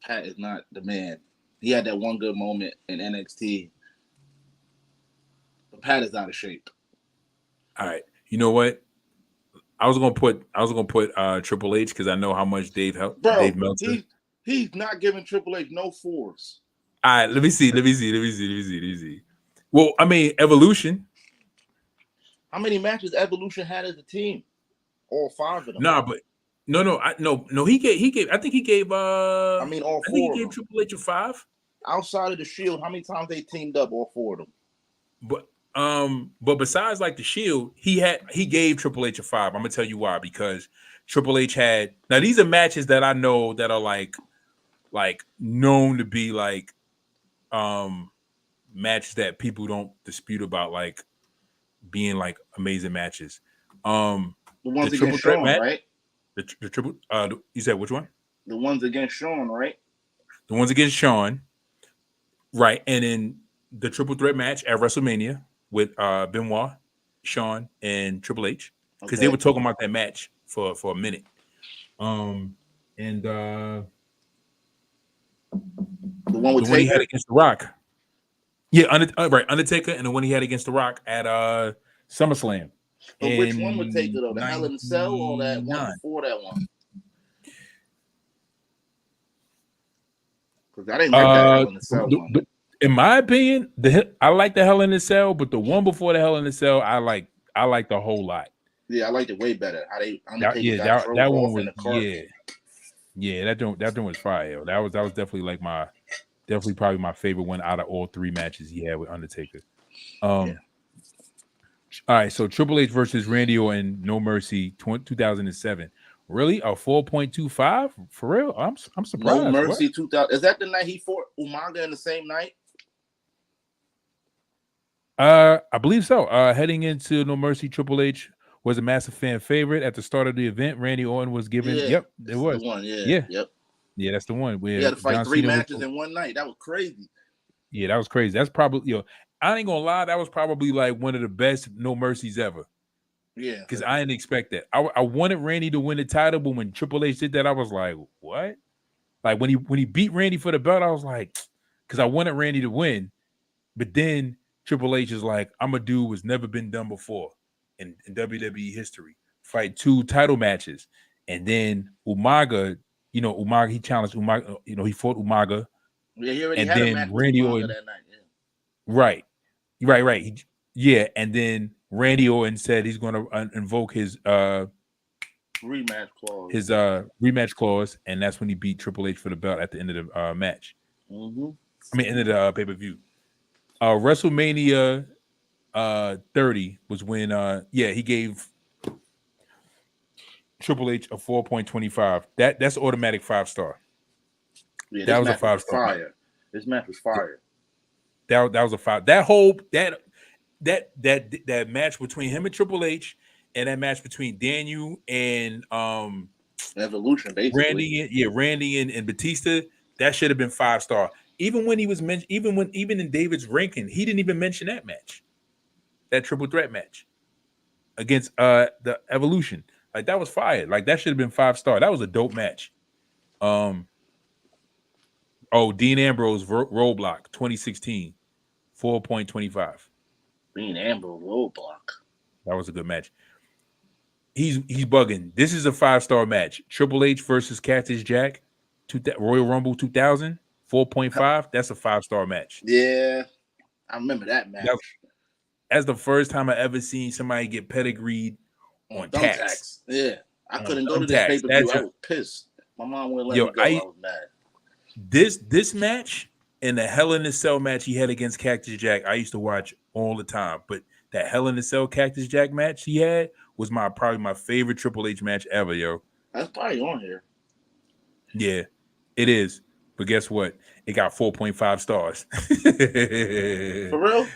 Pat is not the man. He had that one good moment in NXT, but Pat is out of shape. All right, you know what? I was gonna put Triple H because I know how much Dave helped. Bro, Dave Meltzer. He's not giving Triple H no fours. All right, let me see. Well, I mean, Evolution. How many matches Evolution had as a team? All 5 of them. Nah, but no. He gave. I think he gave. I mean, all 4. I think he gave Triple H a 5. Outside of the Shield, how many times they teamed up? All 4 of them. But besides like the Shield, he gave Triple H a 5. I'm gonna tell you why. Because Triple H had, now these are matches that I know that are like known to be like matches that people don't dispute about, like being like amazing matches. The ones against Shawn, right? The triple. You said which one? The ones against Shawn, right? The ones against Shawn, right? And then the triple threat match at WrestleMania with Benoit, Shawn, and Triple H, because they were talking about that match for a minute. The one with he had against The Rock. Yeah, Undertaker, and the one he had against The Rock at SummerSlam. But which one would Taker though? The Hell in a Cell or that one before that one? Because I didn't like that Hell in a Cell one. In my opinion, I like the Hell in a Cell, but the one before the Hell in a Cell, I like the whole lot. Yeah, I liked it way better. How they that one was that one was fire. That was definitely like probably my favorite one out of all 3 matches he had with Undertaker. All right, so Triple H versus Randy Orton, No Mercy, 2007. Really, a 4.25 for real? I'm surprised. No Mercy, 2000. Is that the night he fought Umaga in the same night? I believe so. Heading into No Mercy, Triple H was a massive fan favorite at the start of the event. Randy Orton was given. Yeah, yep, it was the one. Yeah. Yep. Yeah, that's the one. He had to fight 3 matches in one night. That was crazy. Yeah, that was crazy. That's probably I ain't gonna lie. That was probably like one of the best No Mercies ever. Yeah, because I didn't expect that. I wanted Randy to win the title, but when Triple H did that, I was like, what? Like when he beat Randy for the belt, I was like, because I wanted Randy to win, but then Triple H is like, I'm a dude who's never been done before in WWE history. Fight 2 title matches, and then Umaga, Umaga, he challenged Umaga, he fought Umaga, Yeah, he already and had a then match with Randy Umaga Orton, that night. right. And then Randy Orton said he's going to invoke his rematch clause. Rematch clause, and that's when he beat Triple H for the belt at the end of the match. Mm-hmm. I mean, end of the pay-per-view. WrestleMania 30 was when he gave Triple H a 4.25. That's automatic 5-star. Yeah, That this was a match was 5-star. fire. This match was fire. That was a 5. That whole that match between him and Triple H, and that match between Daniel and Evolution, basically. Randy and Batista, that should have been 5-star. Even when he was mentioned, even in David's ranking, he didn't even mention that match, that triple threat match against the Evolution. Like that was fire. Like that should have been 5-star. That was a dope match. Dean Ambrose Roadblock 2016, 4.25. Dean Ambrose Roadblock. That was a good match. He's bugging. This is a 5-star match. Triple H versus Cactus Jack, Royal Rumble 2000, 4.5. That's a 5-star match. Yeah, I remember that match. That's the first time I ever seen somebody get pedigreed on tax. Yeah, I couldn't go to this pay-per-view. I was pissed. My mom wouldn't let me go. I was mad. This match and the Hell in a Cell match he had against Cactus Jack, I used to watch all the time. But that Hell in a Cell Cactus Jack match he had was probably my favorite Triple H match ever, yo. That's probably on here. Yeah, it is. But guess what? It got 4.5 stars. For real?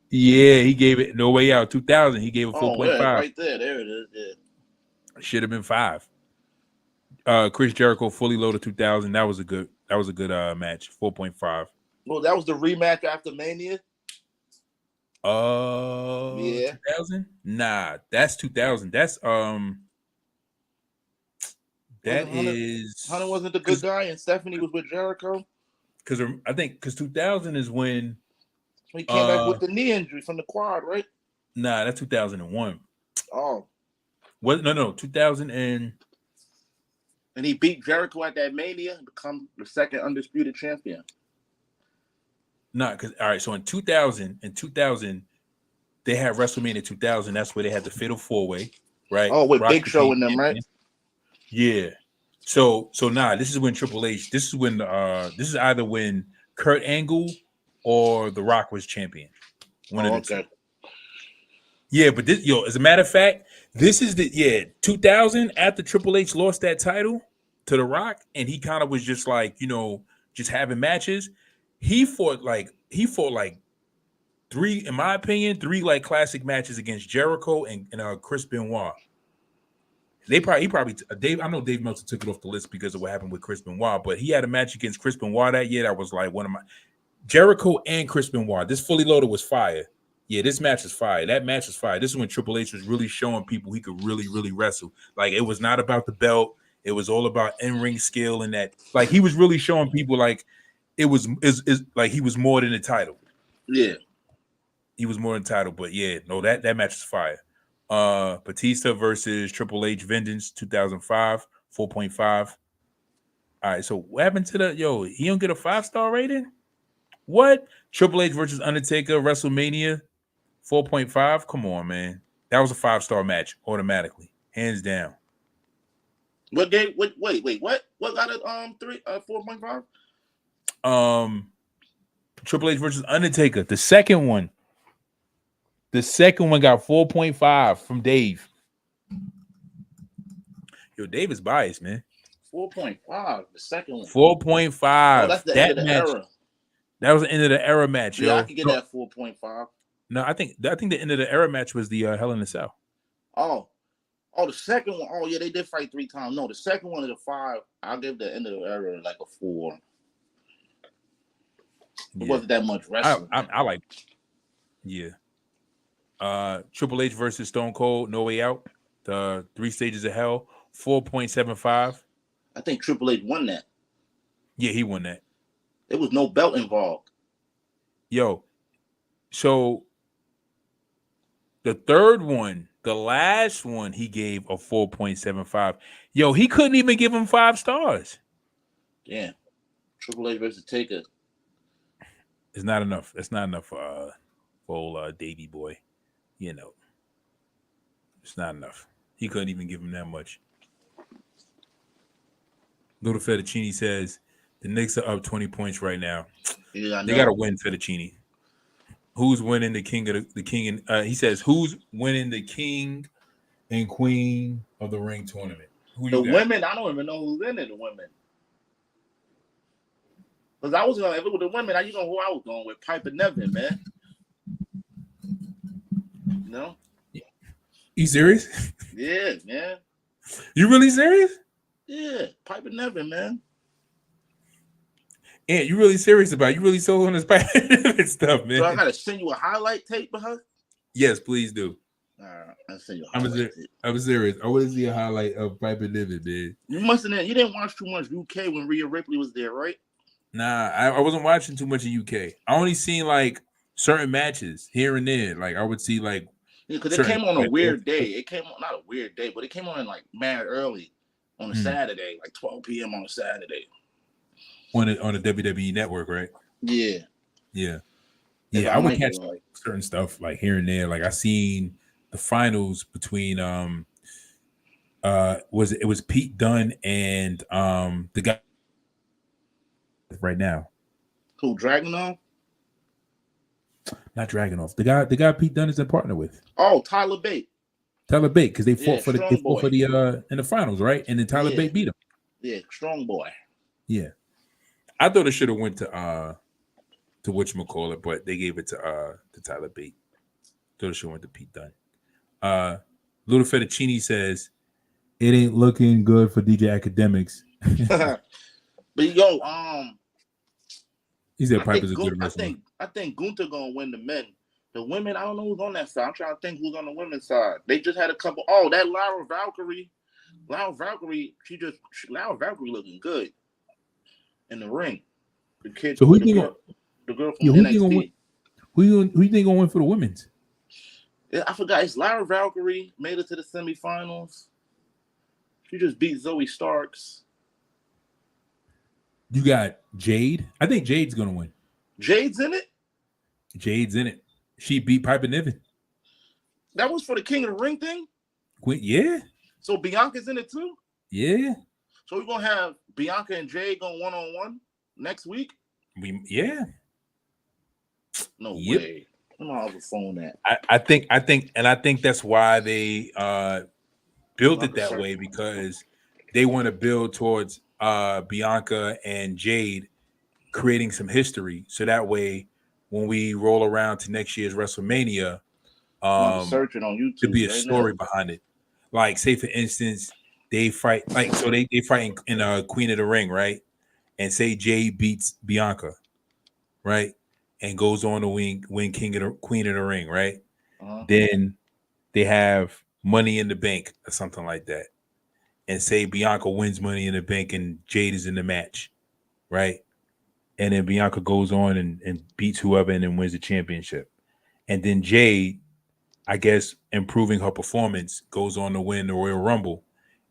Yeah, he gave it No Way Out 2000. He gave it 4.5. Yeah, right there. There it is. Yeah. Should have been 5. Chris Jericho Fully Loaded 2000. That was a good match. 4.5. Well, that was the rematch after Mania. Yeah. 2000? Nah, that's 2000. That's Hunter wasn't the good guy, and Stephanie was with Jericho. Because 2000 is when he came back with the knee injury from the quad, right? Nah, that's 2001. Oh, what? No, 2000 and he beat Jericho at that Mania and become the second undisputed champion. Nah, because all right, so in 2000 they had WrestleMania 2000. That's where they had the Fatal 4-Way, right? Oh, with Big Show in them, right? Yeah. So this is when Triple H. This is when this is either when Kurt Angle or The Rock was champion. One of the two. Yeah, but this, as a matter of fact, this is 2000 after Triple H lost that title to The Rock, and he kind of was just like, just having matches. He fought like 3, in my opinion, 3 like classic matches against Jericho and Chris Benoit. Dave. I know Dave Meltzer took it off the list because of what happened with Chris Benoit, but he had a match against Chris Benoit that year that was like one of my Jericho and Chris Benoit. This Fully Loaded was fire. Yeah, this match is fire. That match is fire. This is when Triple H was really showing people he could really, really wrestle. Like it was not about the belt. It was all about in-ring skill and that. Like he was really showing people like it was like he was more than a title. Yeah. He was more than title, but yeah, no, that match is fire. Batista versus Triple H Vengeance 2005, 4.5. All right, so what happened to he don't get a 5-star rating? What? Triple H versus Undertaker WrestleMania 4.5? Come on, man. That was a 5-star match automatically, hands down. What game? Wait, what? What got it 4.5? Triple H versus Undertaker, the second one. The second one got 4.5 from Dave. Dave is biased, man. 4.5. The second one. 4.5. Oh, that's the end of the era. That was the end of the era match, Yeah, I could get that 4.5. No, I think the end of the era match was the Hell in a Cell. Oh, the second one. Oh, yeah, they did fight 3 times. No, the second one is a 5. I'll give the end of the era like a 4. It wasn't that much wrestling. I like. Yeah. Triple H versus Stone Cold, No Way Out, the 3 Stages of Hell, 4.75. I think Triple H won that. Yeah, he won that. There was no belt involved. Yo, so the third one, the last one, he gave a 4.75. Yo, he couldn't even give him 5 stars. Damn. Triple H versus Taker. It's not enough. It's not enough for old Davey boy. You know, it's not enough. He couldn't even give him that much. Little Fettuccine says the Knicks are up 20 points right now. Yeah, I know. They got to win, Fettuccine. Who's winning the king of the king? And he says, who's winning the king and queen of the ring tournament? Who The you got? women, I don't even know who's in it. The women, because I was gonna, if it was the women, you know who I was going with? Piper Nevin, man. No. You serious? Yeah, man. You really serious? Yeah, Piper Nevin, man. And you really serious about it? You really sold on this Piper Nevin stuff, man? So I gotta send you a highlight tape of her. Yes, please do. All right, I'll send you a highlight tape. I'm serious. I want to see a highlight of Piper Nevin, man. You didn't watch too much UK when Rhea Ripley was there, right? Nah, I wasn't watching too much of UK. I only seen like certain matches here and there. Like I would see like because it came on a weird day. It came on not a weird day, but it came on like mad early on a Saturday, like 12 p.m. on a Saturday. On the WWE network, right? Yeah. I would catch like certain stuff like here and there. Like I seen the finals between it was Pete Dunne and the guy right now. Who, Dragunov? Not Dragunov. The guy Pete Dunne is a partner with. Oh, Tyler Bate. Tyler Bate, because they fought for the in the finals, right? And then Tyler Bate beat him. Yeah, strong boy. Yeah. I thought it should have went to whatchamacallit, but they gave it to Tyler Bate. Thought it should have went to Pete Dunne. Little Fettuccine says it ain't looking good for DJ Academics. But yo, he said Piper's a good wrestler. I think Gunther gonna win the men. The women, I don't know who's on that side. I'm trying to think who's on the women's side. They just had a couple. Oh, that Lara Valkyrie. Lara Valkyrie looking good in the ring. The kid. So the girl from NXT. Who you think gonna win for the women's? Yeah, I forgot. It's Lara Valkyrie made it to the semifinals. She just beat Zoe Starks. You got Jade. I think Jade's gonna win. Jade's in it. Jade's in it. She beat Piper Niven. That was for the King of the Ring thing? Yeah. So Bianca's in it too? Yeah. So we're gonna have Bianca and Jade going one-on-one next week? Yeah. No way. I'm gonna have a phone that. I think that's why they built it that way, because they want to build towards Bianca and Jade creating some history, so that way when we roll around to next year's WrestleMania, searching on YouTube to be a story behind it. Like, say for instance, they fight they fight in Queen of the Ring, right? And say Jade beats Bianca, right? And goes on to win Queen of the Ring, right? Then they have Money in the Bank or something like that. And say Bianca wins Money in the Bank and Jade is in the match, right? And then Bianca goes on and beats whoever and then wins the championship. And then Jade, I guess, improving her performance, goes on to win the Royal Rumble,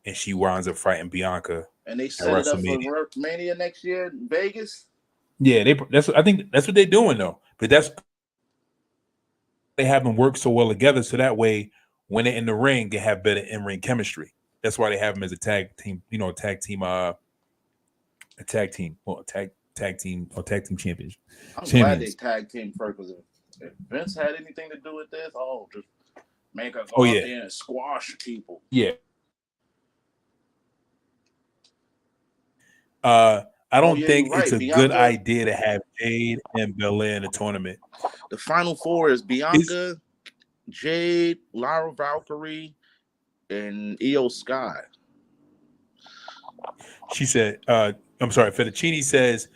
and she winds up fighting Bianca. And they set it up for WrestleMania next year in Vegas? Yeah, I think that's what they're doing though. But they haven't worked so well together, so that way when they're in the ring, they have better in-ring chemistry. That's why they have them as a tag team champions. I'm glad they tag team first, because if Vince had anything to do with this, just make us go out there and squash people. Yeah. I don't think it's a good idea to have Jade and Belair in the tournament. The final four is Bianca, Jade, Lara Valkyrie, and Io Sky. She said, I'm sorry, Fettuccine says,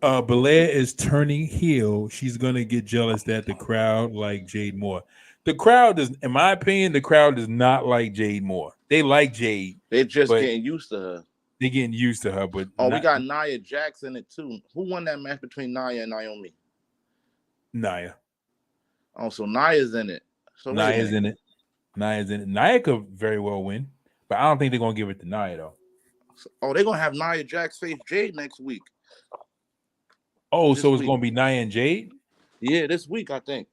Belair is turning heel. She's going to get jealous that the crowd like Jade more. The crowd does, in my opinion, the crowd does not like Jade more. They like Jade. They're just getting used to her. They're getting used to her, but we got Nia Jax in it too. Who won that match between Nia and Naomi? Nia. Oh, so Nia's in it. So Nia's in it. Nia's in it. Nia could very well win, but I don't think they're gonna give it to Nia though. They're gonna have Nia Jax face Jade next week. So it's gonna be Nia and Jade? Yeah, this week I think.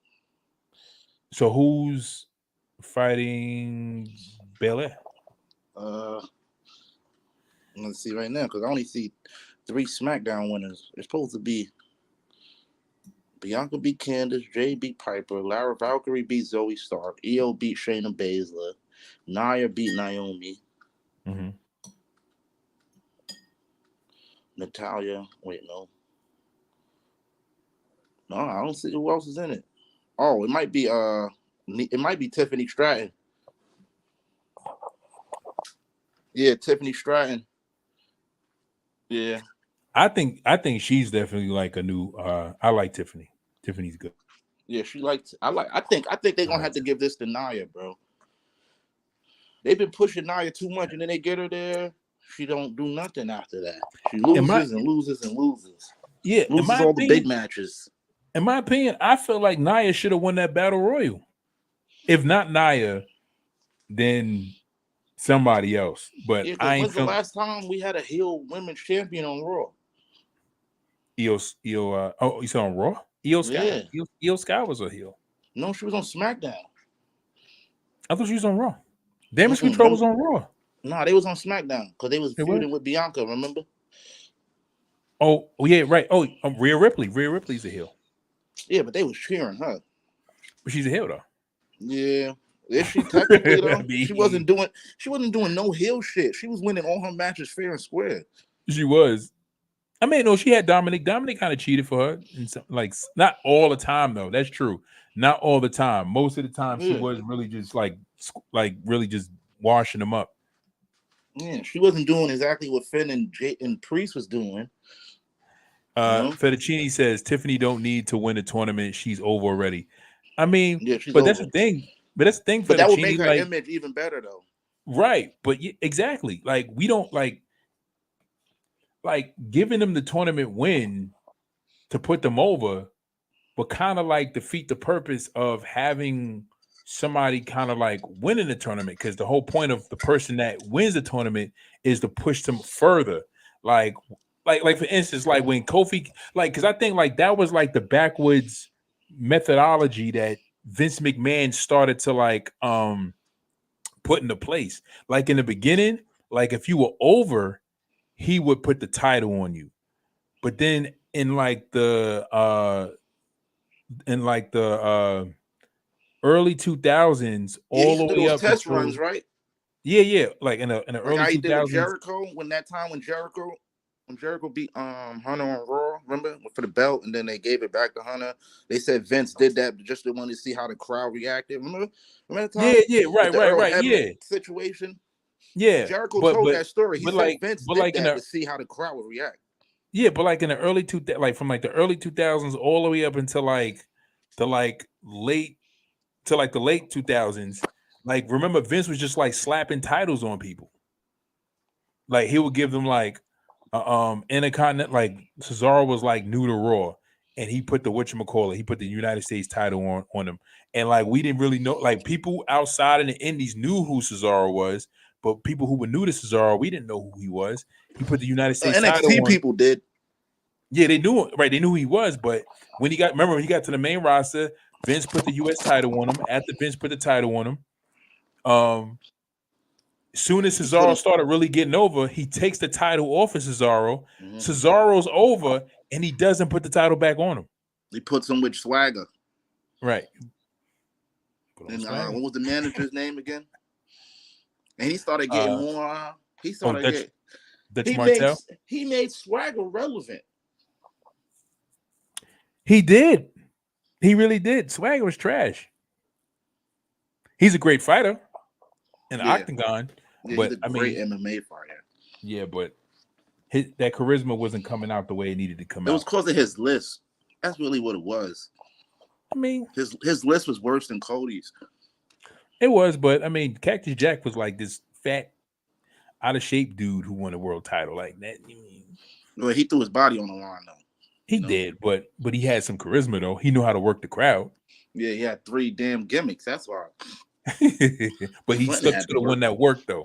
So who's fighting Belair? Let's see right now because I only see 3 SmackDown winners. It's supposed to be Bianca beat Candice, Jay beat Piper, Lara Valkyrie beat Zoe Stark, Io beat Shayna Baszler, Nia beat Naomi, Natalia. Wait, no, I don't see who else is in it. Oh, it might be Tiffany Stratton. Yeah, Tiffany Stratton. Yeah. I think she's definitely like a new I like Tiffany. Tiffany's good. Yeah, I think they're gonna have to give this to Nia, bro. They've been pushing Nia too much, and then they get her there. She don't do nothing after that. She loses and loses and loses. Yeah, loses all the big matches. In my opinion, I feel like Nia should have won that battle royal. If not Nia, then somebody else. But when's the last time we had a heel women's champion on Raw? You said on Raw? Io Sky. Yeah. Io Sky was a heel. No, she was on SmackDown. I thought she was on Raw. Damage Control was on Raw. No, they was on SmackDown because they was feuding with Bianca, remember? Oh, yeah, right. Oh, Rhea Ripley. Rhea Ripley's a heel. Yeah, but they was cheering her. But she's a heel, though. Yeah. Is she technically, though? She wasn't doing no heel shit. She was winning all her matches fair and square. She was. I mean, no, she had Dominic. Dominic kind of cheated for her. Like, not all the time, though. That's true. Not all the time. Most of the time, she was really just like really just washing them up. Yeah, she wasn't doing exactly what Finn and Priest was doing. Fettuccine says Tiffany don't need to win a tournament. She's over already. I mean, but over. That's the thing. But that's the thing. But that would make her image even better, though. Right. But exactly. Like, we don't like giving them the tournament win to put them over, but kind of like defeat the purpose of having somebody kind of like winning the tournament, because the whole point of the person that wins the tournament is to push them further. Like for instance, like when Kofi, because I think like that was like the backwoods methodology that Vince McMahon started to put into place. Like in the beginning, like if you were over, he would put the title on you. But then in the early 2000s, all the way up test runs, right? Yeah. Like in the early 2000s. Did with Jericho when Jericho beat Hunter on Raw, remember, for the belt, and then they gave it back to Hunter. They said Vince did that just to want to see how the crowd reacted. Remember that time? Yeah, right. Yeah. Situation. Yeah. Jericho told that story. He said Vince did that to see how the crowd would react. Yeah, but like in the early from the early 2000s all the way up until the late 2000s, like remember Vince was just like slapping titles on people. Like he would give them Intercontinental, like Cesaro was like new to Raw, and he put he put the United States title on him, and like we didn't really know, like people outside in the Indies knew who Cesaro was, but people who were new to Cesaro, we didn't know who he was. He put the United States title on. NXT people did. Yeah, they knew it, right? They knew who he was, but when he got to the main roster, Vince put the U.S. title on him. After Vince put the title on him, soon as Cesaro started really getting over, he takes the title off of Cesaro. Mm-hmm. Cesaro's over, and he doesn't put the title back on him. He puts him with Swagger. Right. And what was the manager's name again? And he started getting more. He started getting. Dutch Martel. He made Swagger relevant. He did. He really did. Swagger was trash. He's a great fighter in the octagon, but he's a great MMA fighter. Yeah, but that charisma wasn't coming out the way it needed to come out. It was because of his list. That's really what it was. I mean, his list was worse than Cody's. It was, but I mean, Cactus Jack was like this fat. out of shape dude who won a world title like that. Well, he threw his body on the line though. He did, but he had some charisma though. He knew how to work the crowd. Yeah, he had 3 damn gimmicks. That's why. But he stuck to the one that worked though.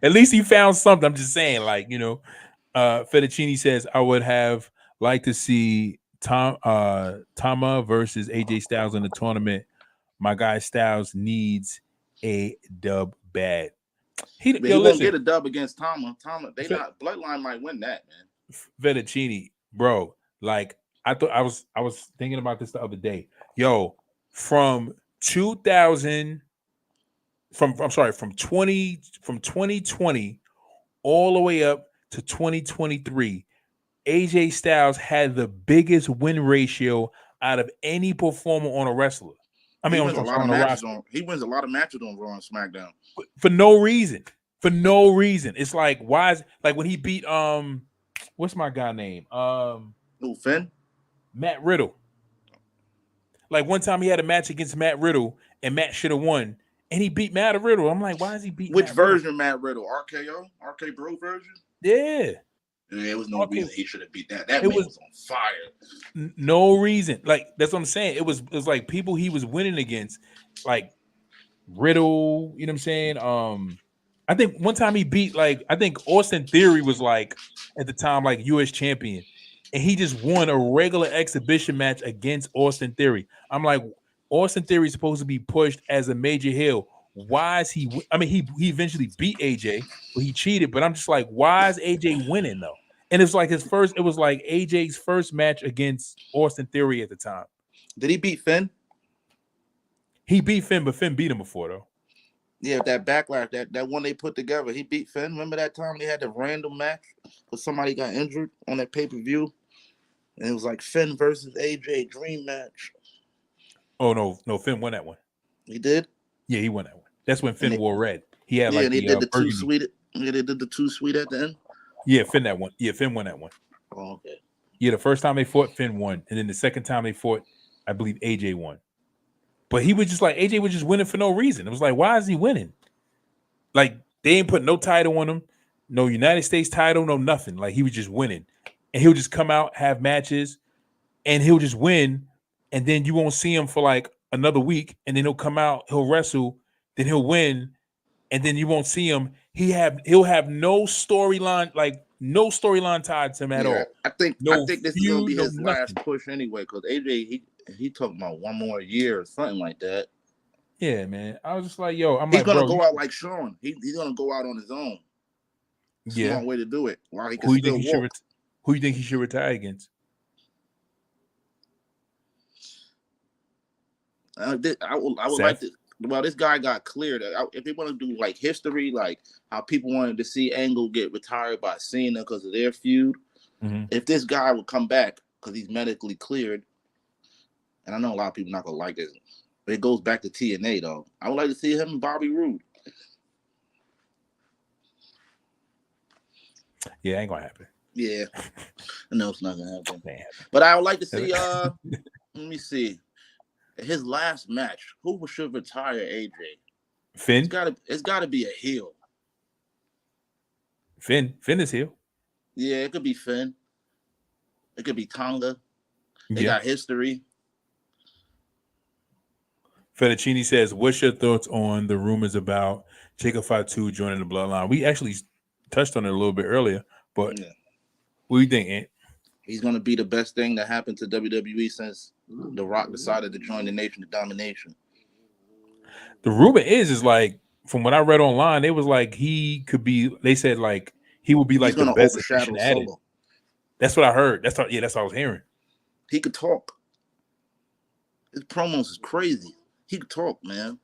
At least he found something. I'm just saying, like, Fettuccine says, I would have liked to see Tama versus AJ Styles in the tournament. My guy Styles needs a dub bad. He won't get a dub against Tama. They not Bloodline might win that, man. Fettuccine, bro. Like, I was thinking about this the other day. Yo, from 2020 all the way up to 2023, AJ Styles had the biggest win ratio out of any performer on a wrestler. I mean, he wins a lot of matches on Raw and SmackDown for no reason. For no reason. It's like, why is like when he beat what's my guy name? Finn? Matt Riddle. Like one time he had a match against Matt Riddle and Matt should have won. And he beat Matt Riddle. I'm like, why is he beating Which Matt version Riddle? of Matt Riddle? RKO? RK Bro version? Yeah. There was no reason he should have beat that. That man was on fire. No reason. Like, that's what I'm saying. It was like people he was winning against, like Riddle, you know what I'm saying? I think one time he beat, like, I think Austin Theory was like at the time like US champion. And he just won a regular exhibition match against Austin Theory. I'm like, Austin Theory is supposed to be pushed as a major heel. Why is he? I mean, he eventually beat AJ, but he cheated. But I'm just like, why is AJ winning though? And it's like it was like AJ's first match against Austin Theory at the time. Did he beat Finn? He beat Finn, but Finn beat him before though. Yeah, that backlash, that one they put together, he beat Finn. Remember that time they had the random match because somebody got injured on that pay-per-view? And it was like Finn versus AJ dream match. Oh no, Finn won that one. He did? Yeah, he won that one. That's when Finn wore red. He had like they did the too sweet. Yeah, they did the too sweet at the end. Yeah, Finn that one. Yeah, Finn won that one. Oh, okay. Yeah, the first time they fought, Finn won, and then the second time they fought, I believe AJ won. But he was just like AJ was just winning for no reason. It was like, why is he winning? Like they ain't put no title on him, no United States title, no nothing. Like he was just winning, and he'll just come out, have matches, and he'll just win, and then you won't see him for like another week, and then he'll come out, he'll wrestle, then he'll win, and then you won't see him. He'll have no storyline, like no storyline tied to him at all. I think this is gonna be his last push anyway, because AJ he talking about one more year or something like that. Yeah, man. I was just like, yo, he's gonna go out like Sean. He's gonna go out on his own. It's a long way to do it. While he can who you think he should retire against? I would like to. Well, this guy got cleared. If they want to do like history, like how people wanted to see Angle get retired by Cena because of their feud, if this guy would come back because he's medically cleared, and I know a lot of people not gonna like this, but it goes back to TNA though. I would like to see him and Bobby Roode. Yeah, ain't gonna happen. Yeah, I know it's not gonna happen. But I would like to see. Let me see. His last match, who should retire AJ? Finn? It's gotta be a heel. Finn is heel. Yeah, it could be Finn. It could be Tonga. They got history. Fettuccine says, what's your thoughts on the rumors about Jacob Fatu joining the Bloodline? We actually touched on it a little bit earlier, but what do you think, Ant? He's going to be the best thing that happened to WWE since The Rock decided to join the Nation of Domination. The rumor is like, from what I read online, it was like he could be, they said like, he would be like the best addition added. That's what I heard. That's what I was hearing. He could talk. His promos is crazy. He could talk, man.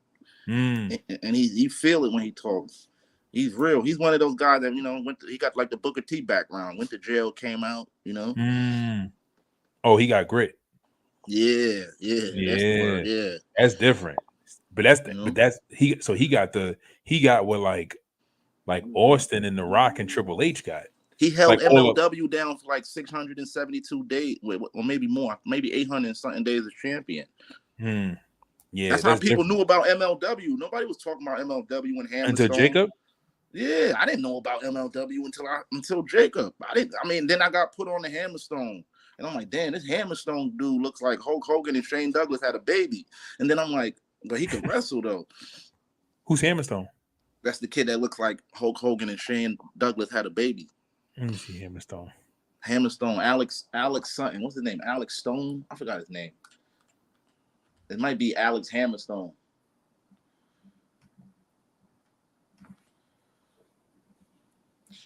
And you feel it when he talks. He's real. He's one of those guys that, he got like the Booker T background. Went to jail, came out, Oh, he got grit. Yeah. That's the word, yeah. That's different. But he got what like Austin and The Rock and Triple H got. He held MLW down for like 672 days, or maybe more, maybe 800 and something days as champion. Yeah, that's how people knew about MLW. Nobody was talking about MLW when Hammer until Jacob. Yeah, I didn't know about MLW until Jacob. Then I got put on the Hammerstone. And I'm like, damn, this Hammerstone dude looks like Hulk Hogan and Shane Douglas had a baby. And then I'm like, but he could wrestle though. Who's Hammerstone? That's the kid that looks like Hulk Hogan and Shane Douglas had a baby. Let me see Hammerstone. Hammerstone, Alex something. What's his name? Alex Stone? I forgot his name. It might be Alex Hammerstone.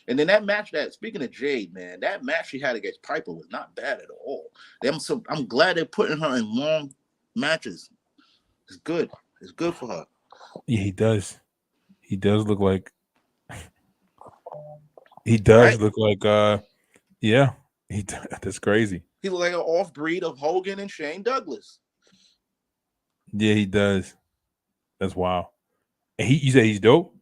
And then that match speaking of Jade, man, that match she had against Piper was not bad at all. I'm glad they're putting her in long matches. It's good. It's good for her. Yeah, he does. He does look like. He does Right? look like. Yeah, that's crazy. He looks like an off breed of Hogan and Shane Douglas. Yeah, he does. That's wild. And you say he's dope?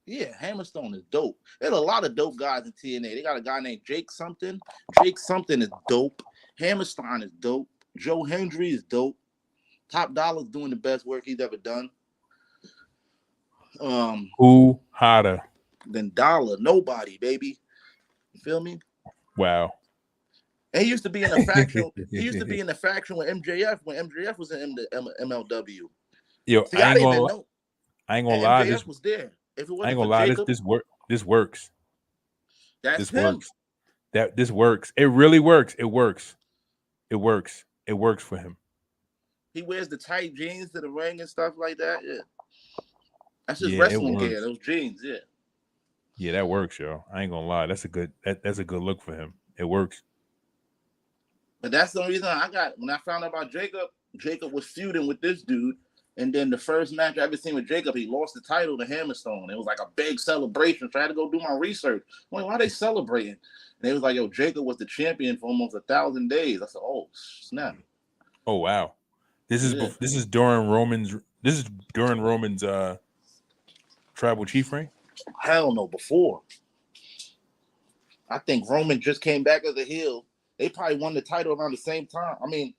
Yeah, Hammerstone is dope. There's a lot of dope guys in TNA. They got a guy named Jake something. Jake something is dope. Hammerstein is dope. Joe Hendry is dope. Top Dollar's doing the best work he's ever done. Who hotter than Dollar? Nobody, baby. You feel me? Wow. And he used to be in a faction. He used to be in the faction with MJF when MJF was in MLW. Yo, See, I didn't even know. I ain't gonna lie. MJF was there. If it wasn't I ain't gonna lie. This works. That's this him. works. This works. It really works. It works. It works. It works for him. He wears the tight jeans to the ring and stuff like that. Yeah. That's just wrestling gear. Those jeans. Yeah. Yeah, that works, yo. I ain't gonna lie. That's a good look for him. It works. But that's the reason when I found out about Jacob was feuding with this dude. And then the first match I ever seen with Jacob, he lost the title to Hammerstone. It was like a big celebration. So I had to go do my research. I'm like, why are they celebrating? And they was like, yo, Jacob was the champion for almost 1,000 days. I said, oh, snap. Oh, wow. This is during Roman's tribal chief reign? Hell no, before. I think Roman just came back as a heel. They probably won the title around the same time. I mean,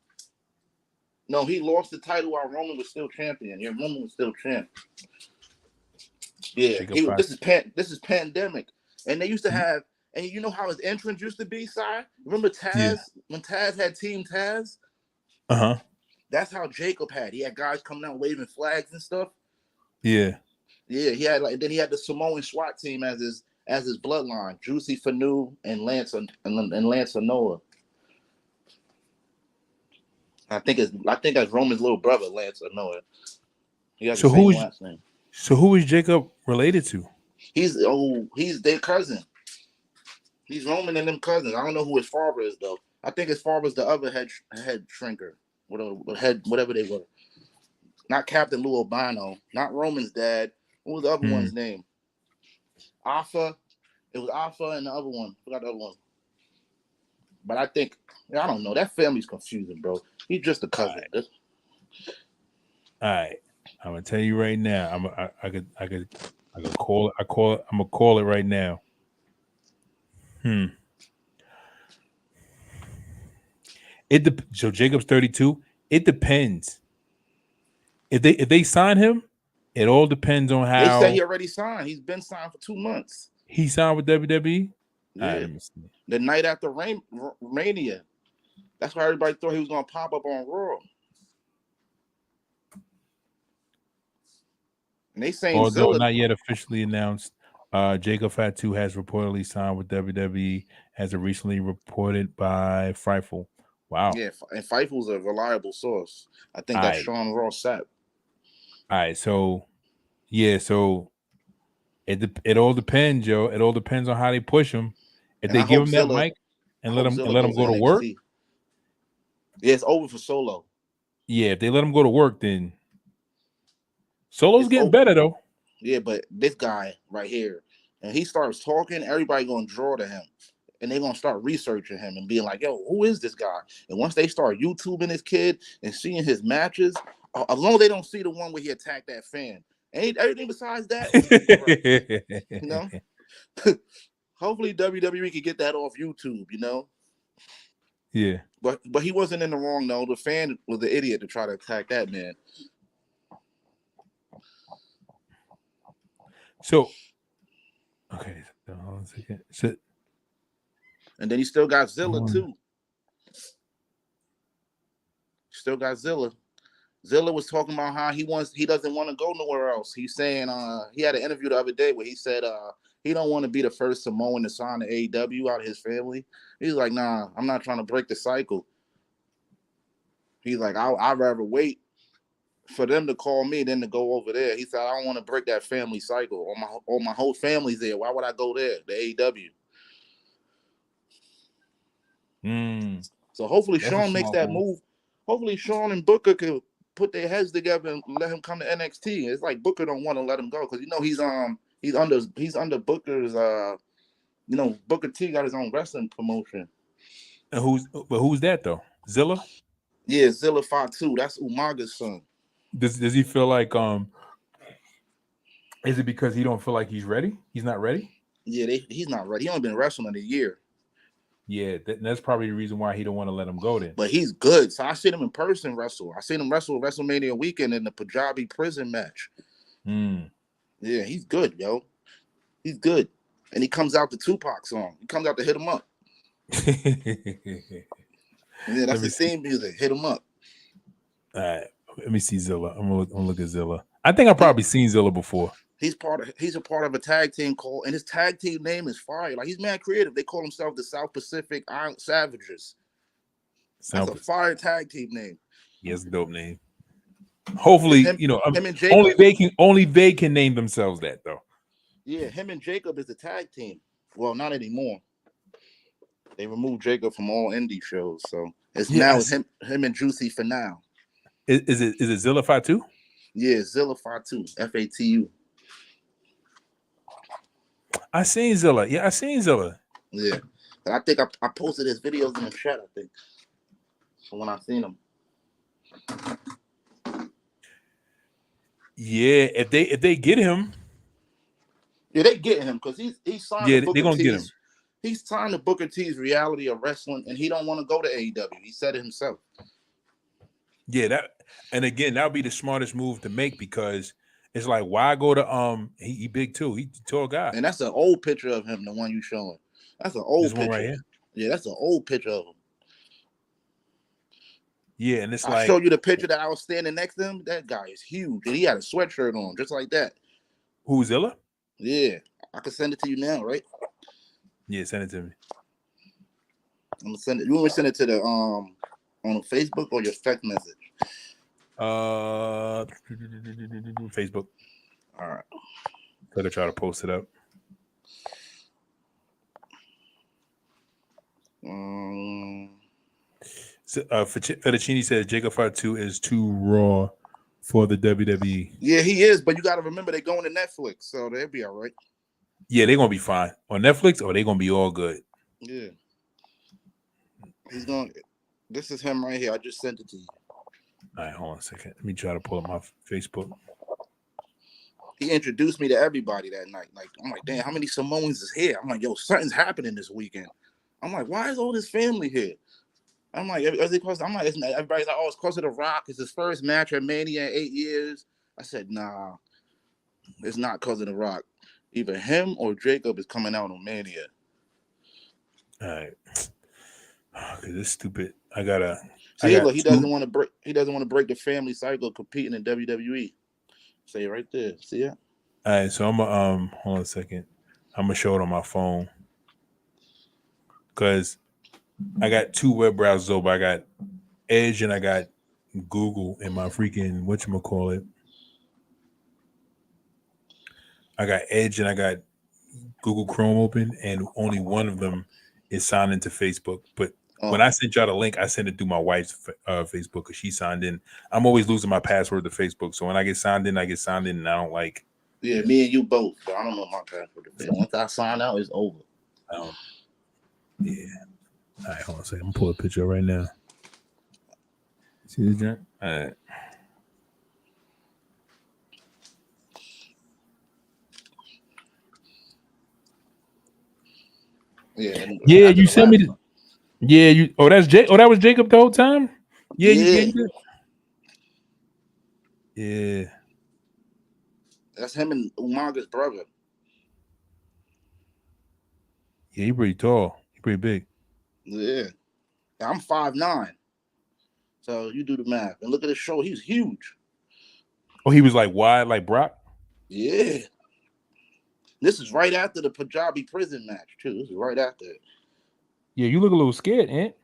no, he lost the title while Roman was still champion. Yeah, Roman was still champ. Yeah, this is pandemic, and they used to have, and you know how his entrance used to be, Si? Remember Taz when Taz had Team Taz? That's how Jacob had. He had guys coming out waving flags and stuff. Yeah. Yeah, he had then he had the Samoan SWAT team as his bloodline, Juicy Fanu and Lance Noah. I think that's Roman's little brother, Lance Noah. He has the same last name. So who is Jacob related to? He's their cousin. He's Roman and them cousins. I don't know who his father is though. I think his father's the other head shrinker, whatever they were. Not Captain Lou Albano, not Roman's dad. What was the other one's name? Alpha. It was Alpha and the other one. Forgot the other one. But I think I don't know. That family's confusing, bro. He's just a cousin. All right. I'm gonna tell you right now. I could call it. I'm gonna call it right now. So Jacob's 32. It depends. If they sign him, it all depends on how. They said he already signed. He's been signed for 2 months. He signed with WWE. Yeah. The night after Mania. That's why everybody thought he was gonna pop up on Raw. And they saying although not yet officially announced, Jacob Fatu has reportedly signed with WWE, as it recently reported by Fightful. Wow. Yeah, and Fightful's a reliable source. I think that's Sean Ross Sapp. All right, so it all depends, yo. It all depends on how they push him. If they give him that mic and let him go to work. Yeah, it's over for Solo. Yeah, if they let him go to work, then Solo's getting better though. Yeah, but this guy right here, and he starts talking, everybody gonna draw to him. And they're gonna start researching him and being like, yo, who is this guy? And once they start YouTubing this kid and seeing his matches, as long as they don't see the one where he attacked that fan. Everything besides that, you know. Hopefully WWE can get that off YouTube, you know. Yeah. But he wasn't in the wrong though. The fan was the idiot to try to attack that man. So Okay, so hold on a second. So, And then he still got Zilla hold on. too. Still got Zilla. Zilla was talking about how he doesn't want to go nowhere else. He's saying he had an interview the other day where he said he don't want to be the first Samoan to sign the AEW out of his family. He's like, nah, I'm not trying to break the cycle. He's like, I'd rather wait for them to call me than to go over there. He said, I don't want to break that family cycle. All my whole family's there. Why would I go there? The AEW. So hopefully That's a Sean makes smart that move. move. Hopefully Sean and Booker can put their heads together and let him come to NXT. It's like Booker don't want to let him go because he's under Booker's Booker T got his own wrestling promotion. And who's that though? Zilla? Yeah, Zilla Fatu. That's Umaga's son. Does he feel like is it because he don't feel like he's ready? He's not ready? Yeah, he's not ready. He only been wrestling a year. Yeah, that's probably the reason why he don't want to let him go then. But he's good. So I seen him in person wrestle. I seen him wrestle WrestleMania weekend in the Punjabi prison match. Yeah, he's good, yo. He's good. And he comes out the Tupac song. He comes out to hit him up. Yeah, that's his theme music. Hit him up. All right. Let me see Zilla. I'm gonna look at Zilla. I think I've probably seen Zilla before. He's a part of a tag team called, and his tag team name is fire. Like he's mad creative. They call themselves the South Pacific Island Savages. That's a fire tag team name. Yes, dope name. Hopefully, him and Jacob, only they can name themselves that though. Yeah, him and Jacob is the tag team. Well, not anymore. They removed Jacob from all indie shows, so it's now him and Juicy for now. Is it Zilla Fatu? Yeah, Zilla Fatu, Fatu. I seen Zilla. Yeah, I seen Zilla. Yeah, and I think I posted his videos in the chat. I think from when I seen him. Yeah, if they get him. Yeah, they get him because he's signed. Yeah, they're gonna get him. He's signed to Booker T's Reality of Wrestling, and he don't want to go to AEW. He said it himself. Yeah, and again, that would be the smartest move to make because it's like, why go to he big too. He's a tall guy. And that's an old picture of him, the one you showing. That's an old picture. One right here? Yeah, that's an old picture of him. Yeah, and it's I showed you the picture that I was standing next to him. That guy is huge. And he had a sweatshirt on, just like that. Who's Zilla? Yeah. I can send it to you now, right? Yeah, send it to me. I'm gonna send it. You want me to send it to the on Facebook or your text message? Facebook. All right. I could try to post it up. Fettuccini says Jacob Fatu is too raw for the WWE. Yeah, he is, but you got to remember they're going to Netflix, so they'll be all right. Yeah, they're gonna be fine on Netflix, or they're gonna be all good. Yeah, he's going. This is him right here. I just sent it to you. All right, hold on a second. Let me try to pull up my Facebook. He introduced me to everybody that night. Like, I'm like, damn, how many Samoans is here? I'm like, yo, something's happening this weekend. I'm like, why is all this family here? I'm like, is it cause? I'm like, everybody's like, oh, it's because of The Rock. It's his first match at Mania in 8 years. I said, nah, it's not because of The Rock. Either him or Jacob is coming out on Mania. All right. Okay, this is stupid. I gotta. See, look, he doesn't want to break. He doesn't want to break the family cycle of competing in WWE. Say it right there. See it? All right, so I'm gonna hold on a second. I'm gonna show it on my phone because I got two web browsers open. I got Edge and I got Google in my freaking whatchamacallit. I got Edge and I got Google Chrome open, and only one of them is signed into Facebook. But when I sent y'all the link, I sent it through my wife's Facebook because she signed in. I'm always losing my password to Facebook, so when I get signed in, and I don't like. Yeah, me and you both. But I don't know my password to Facebook. Once I sign out, it's over. Yeah. All right, hold on a second. I'm gonna pull a picture right now. See this joint? All right. Yeah. Yeah, you sent me. Yeah, you. Oh, that's Jake. Oh, that was Jacob the whole time. Yeah, you did. Yeah. That's him and Umaga's brother. Yeah, he pretty tall. He pretty big. Yeah. I'm 5'9". So you do the math. And look at his show. He's huge. Oh, he was like wide like Brock? Yeah. This is right after the Punjabi prison match, too. This is right after it. Yeah, you look a little scared, Ant.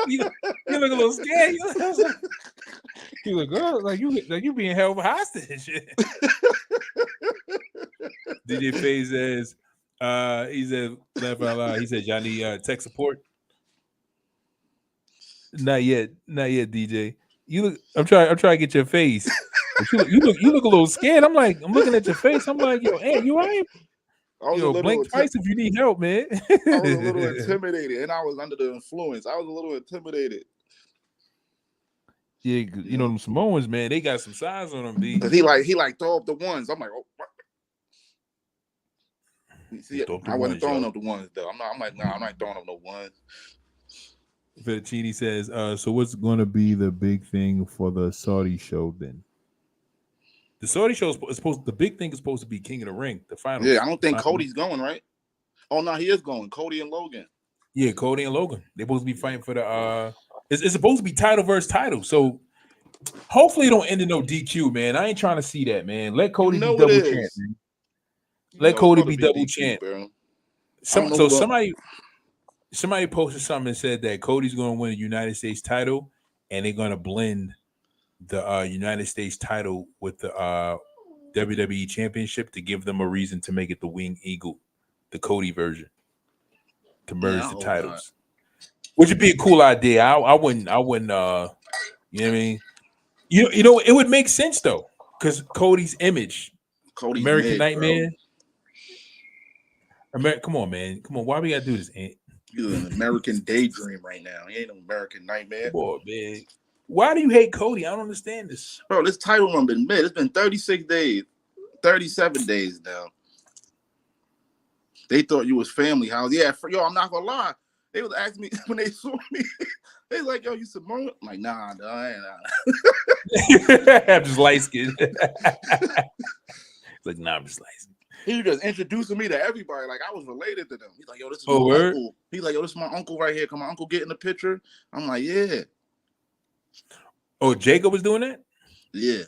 you look a little scared. You look girl, like you being held hostage. DJ Faze says, he said, laugh out loud. He said, y'all need tech support. Not yet, DJ. You look. I'm trying to get your face. You look a little scared. I'm looking at your face. I'm like, yo, Ant, you ain't. Blink twice if you need help, man. I was a little intimidated, and I was under the influence. I was a little intimidated. Yeah, you know them Samoans, man. They got some size on them, B. Because he throw up the ones. I'm like, oh. See, I wasn't throwing up the ones though. I'm like, nah, I'm not throwing up no ones. Fettuccine says, so what's going to be the big thing for the Saudi show then? The Saudi show is supposed. The big thing is supposed to be King of the Ring, the final. Yeah, I don't think Cody's going, right? Oh no, he is going. Cody and Logan. Yeah, Cody and Logan. They're supposed to be fighting for the. It's supposed to be title versus title. So hopefully it don't end in no DQ, man. I ain't trying to see that, man. Let Cody be double champ, man. Let Cody be double champ. Somebody posted something and said that Cody's going to win a United States title, and they're going to blend the United States title with the WWE Championship to give them a reason to make it the Winged Eagle, the Cody version, to merge the titles, which would be a cool idea. I wouldn't. You know what I mean? You know, it would make sense though, because Cody's image, American Nightmare. Come on, man. Come on. Why we gotta do this, Ant? You're an American daydream right now. He ain't no American nightmare. Boy, man. Why do you hate Cody? I don't understand this. Bro, this title run been mid. It's been 36 days, 37 days now. They thought you was family house. Yeah, I'm not gonna lie. They was asking me when they saw me. They was like, yo, you Samoan? I'm like, nah, I ain't. I'm just light skinned. It's like, nah, I'm just light skinned. He was just introducing me to everybody. Like I was related to them. He's like, yo, this is my uncle. He's like, yo, this is my uncle right here. Come on, uncle, get in the picture. I'm like, yeah. Oh, Jacob was doing that? Yeah.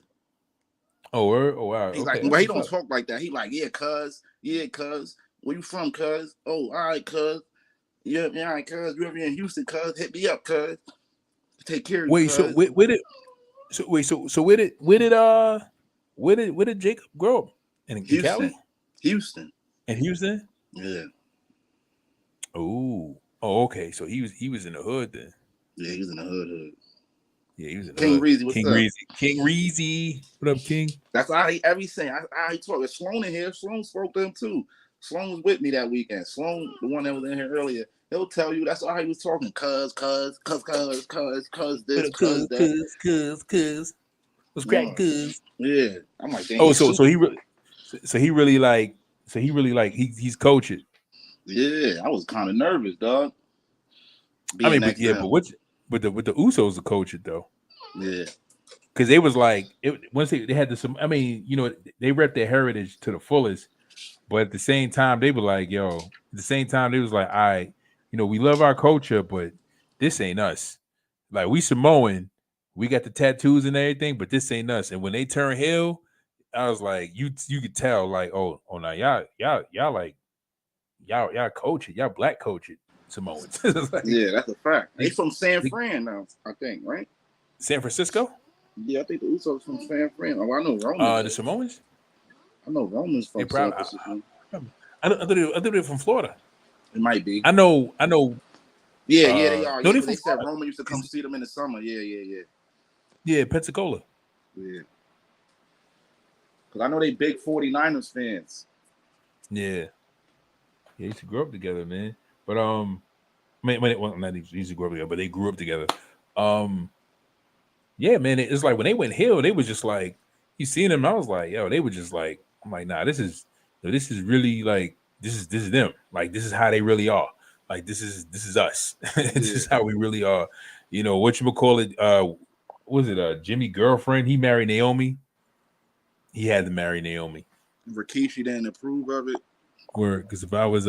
Oh, word? Oh, wow. He's like, well, he don't talk like that. He like, yeah, cuz. Where you from, cuz? Oh, all right, cuz. Yeah, all right, cuz. You ever in Houston, cuz? Hit me up, cuz. Take care of you. Wait, so where did Jacob grow up? In Cali? Houston. In Houston? Yeah. Oh, okay. So he was in the hood then. Yeah, he was in the hood. Yeah, he was in the King hood. Reezy, what's up? King Reezy. What up, King? That's how he everything. I talk with Sloan in here. Sloan spoke to him too. Sloan was with me that weekend. Sloan, the one that was in here earlier, he'll tell you that's how he was talking. Cuz this, cuz that. What's crack, cuz? Yeah. I'm like, dang. Oh, so he really he's coaching. Yeah, I was kind of nervous, dog. But the Usos are coaching though. Yeah, because they was like once they had this. I mean, you know, they rep their heritage to the fullest, but at the same time, they were like, yo. At the same time, they was like, all right, you know, we love our culture, but this ain't us. Like we Samoan, we got the tattoos and everything, but this ain't us. And when they turn heel, I was like, you could tell, like, oh, now y'all coach it, y'all black coach it, Samoans. Like, yeah, that's a fact. They from San Fran now, I think, right? San Francisco? Yeah, I think the Usos from San Fran. Oh, I know Roman. The Samoans? I know Roman's from San Francisco. I thought they were from Florida. It might be. I know. Yeah, they are. No, they said Roman used to come see them in the summer. Yeah. Yeah, Pensacola. Yeah. Because I know they big 49ers fans. Yeah. They used to grow up together, man. But not used to grow up together, but they grew up together. Yeah, man. It's like when they went heel, they was just like, you seen them. I was like, yo, they were just like, I'm like, nah, this is really like this is them. Like this is how they really are. Like this is us. This is how we really are. You know, whatchamacallit, was it Jimmy girlfriend? He married Naomi. He had to marry Naomi. Rikishi didn't approve of it. Because if I was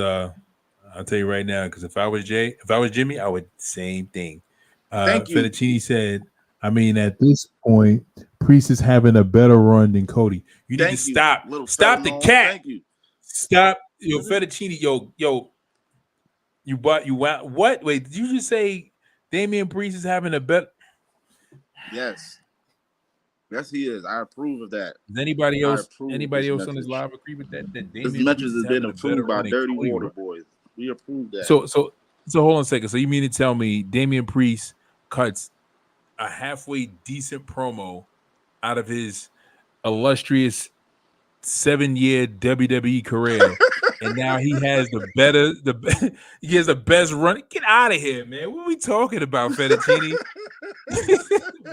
I'll tell you right now, because if I was Jimmy, I would same thing. Thank you. Fettuccine said, I mean, at this point, Priest is having a better run than Cody. You need to stop. Stop the cat. Thank you. Stop. Yo, Fettuccine, yo. You what? Wait, did you just say Damian Priest is having a better? Yes. Yes, he is. I approve of that. Does anybody else on this live agree with that? That this Damian message has been approved by Dirty Water Boys. We approve that. So hold on a second. So you mean to tell me Damian Priest cuts a halfway decent promo out of his illustrious 7-year WWE career, and now he has he has the best run? Get out of here, man. What are we talking about, Fettuccine?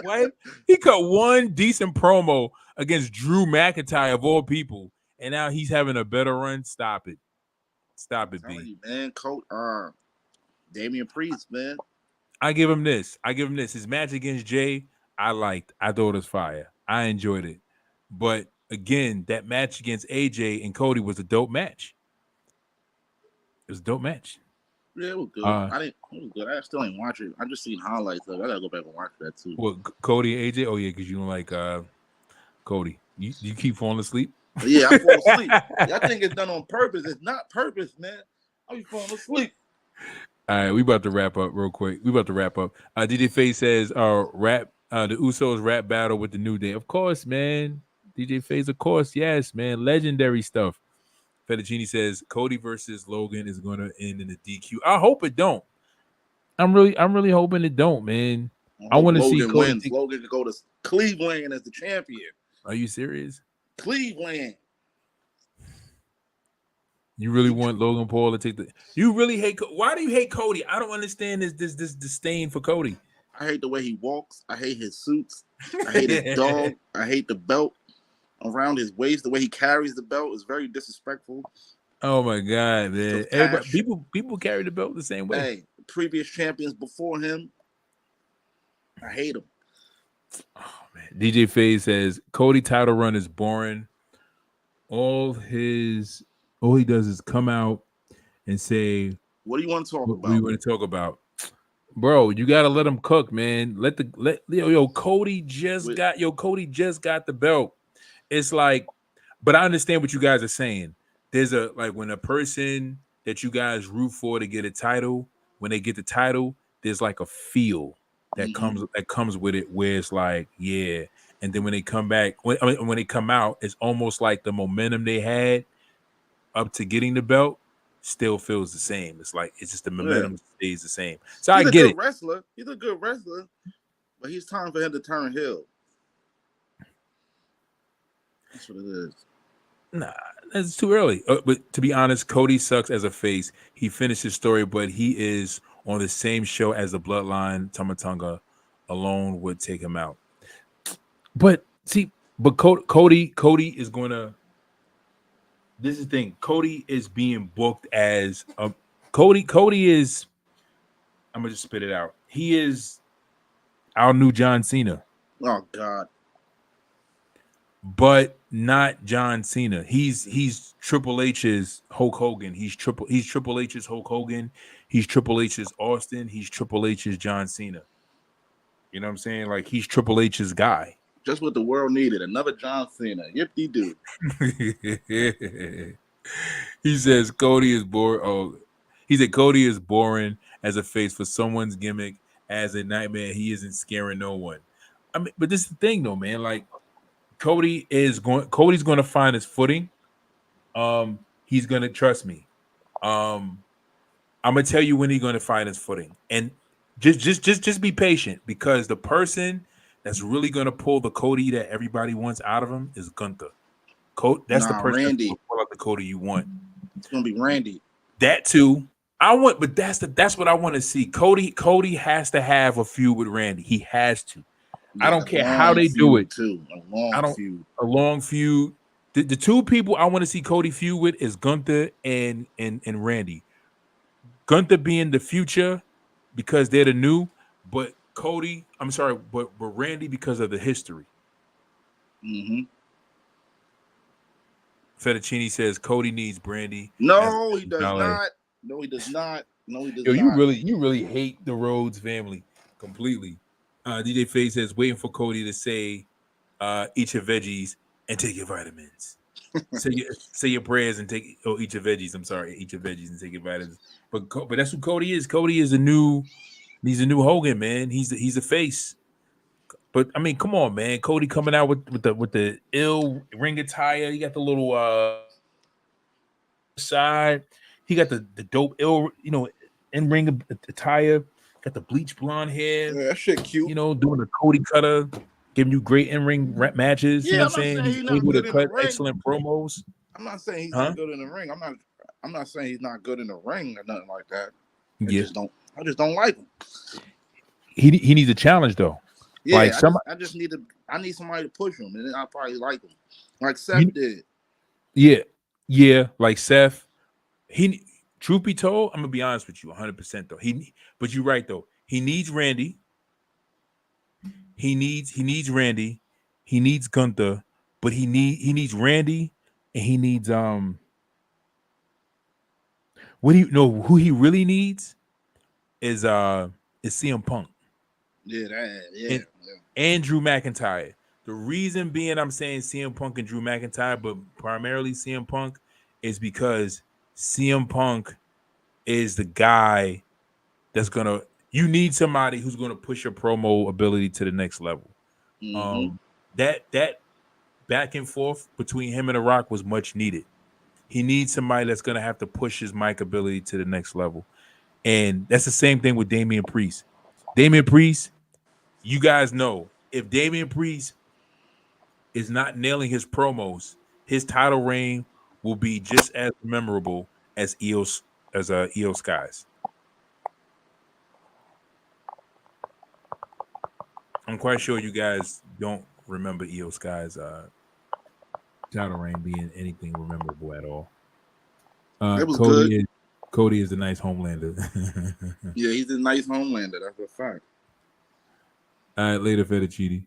What? He cut one decent promo against Drew McIntyre of all people, and now he's having a better run. Stop it, B. Man, Coach, Damian Priest, man. I give him this. His match against Jay, I liked. I thought it was fire. I enjoyed it. But again, that match against AJ and Cody was a dope match. It was a dope match. Yeah, it was good. It was good. I still ain't watch it. I just seen highlights of it. I gotta go back and watch that too. What, Cody and AJ? Oh yeah, because you don't like Cody. You keep falling asleep? Yeah, I fall asleep. I think it's done on purpose. It's not purpose, man. I be falling asleep. All right, we about to wrap up real quick. DJ Faye says, the Usos rap battle with the New Day. Of course, man. DJ Faye's, of course, yes, man. Legendary stuff. Fettuccine says Cody versus Logan is going to end in a DQ. I hope it don't. I'm really hoping it don't, man. I want to see Cody wins. Logan could go to Cleveland as the champion. Are you serious? Cleveland. You really want Logan Paul to take the? You really hate? Why do you hate Cody? I don't understand this disdain for Cody. I hate the way he walks. I hate his suits. I hate his dog. I hate the belt around his waist. The way he carries the belt is very disrespectful. Oh my god, man! People carry the belt the same way. Hey, previous champions before him, I hate him. Oh man, DJ Faye says Cody title run is boring. All he does is come out and say, "What do you want to talk about?" What do you want to talk about, bro? You gotta let him cook, man. Cody just got the belt. It's like, but I understand what you guys are saying. There's when a person that you guys root for to get a title, when they get the title, there's like a feel that comes with it, where it's like, yeah. And then when they come back, when they come out, it's almost like the momentum they had up to getting the belt still feels the same. It's like it's just the momentum stays the same. So I get it. He's a good wrestler, but it's time for him to turn heel. That's what it is. Nah, that's too early. But to be honest, Cody sucks as a face. He finished his story, but he is on the same show as the Bloodline. Tama Tonga alone would take him out. But see, Cody is going to. This is the thing. Cody is being booked as a Cody is. I'm gonna just spit it out. He is our new John Cena. Oh God. But not John Cena. He's Triple H's Hulk Hogan. He's Triple H's Hulk Hogan. He's Triple H's Austin. He's Triple H's John Cena. You know what I'm saying? Like he's Triple H's guy. Just what the world needed. Another John Cena. Yippee-doo. He says Cody is boring. Oh, he said Cody is boring as a face for someone's gimmick. As a nightmare, he isn't scaring no one. I mean, but this is the thing though, man. Like Cody's going to find his footing. He's going to trust me. I'm going to tell you when he's going to find his footing. And just be patient, because the person that's really going to pull the Cody that everybody wants out of him is Gunther. That's the person Randy. that's pull out the Cody you want. It's going to be Randy. That too. But that's what I want to see. Cody has to have a feud with Randy. He has to. Yeah, I don't care how they do it. Too. A long feud. The two people I want to see Cody feud with is Gunther and Randy. Gunther being the future because they're the new, but Randy because of the history. Mm-hmm. Fettuccine says Cody needs Brandy. No, he does not. No, he does not. No, he does Yo, not. you really hate the Rhodes family completely. DJ Faye says waiting for Cody to say eat your veggies and take your vitamins. say your prayers and eat your veggies. I'm sorry, eat your veggies and take your vitamins. But that's who Cody is. Cody is he's a new Hogan, man. He's a face. But I mean, come on, man. Cody coming out with the ill ring attire. He got the little side. He got the dope ill, in ring attire. Got the bleach blonde hair. Yeah, that shit cute. Doing the Cody cutter, giving you great in ring matches. Yeah, You know I'm what I'm not saying? saying He's he's not able good to in the cut ring. excellent promos. I'm not saying he's not good in the ring. I'm not saying he's not good in the ring or nothing like that. I just don't like him. He needs a challenge though. Yeah, like I need somebody to push him, and then I'll probably like him, like Seth did. Yeah, like Seth. Truth be told, I'm gonna be honest with you, 100% though. But you're right though. He needs Randy. He needs Randy. He needs Gunther, but he needs Randy, and he needs What do you know? Who he really needs is CM Punk. And Drew McIntyre. The reason being I'm saying CM Punk and Drew McIntyre, but primarily CM Punk, is because CM Punk is the guy that's gonna. You need somebody who's gonna push your promo ability to the next level. Mm-hmm. That back and forth between him and The Rock was much needed. He needs somebody that's gonna have to push his mic ability to the next level, and that's the same thing with Damian Priest. Damian Priest, you guys know, if Damian Priest is not nailing his promos, his title reign will be just as memorable as Io Sky's. I'm quite sure you guys don't remember Io Sky's title reign being anything memorable at all. It was good. Cody is a nice Homelander. Yeah, he's a nice Homelander. That's a fact. All right, later, Fettuccine.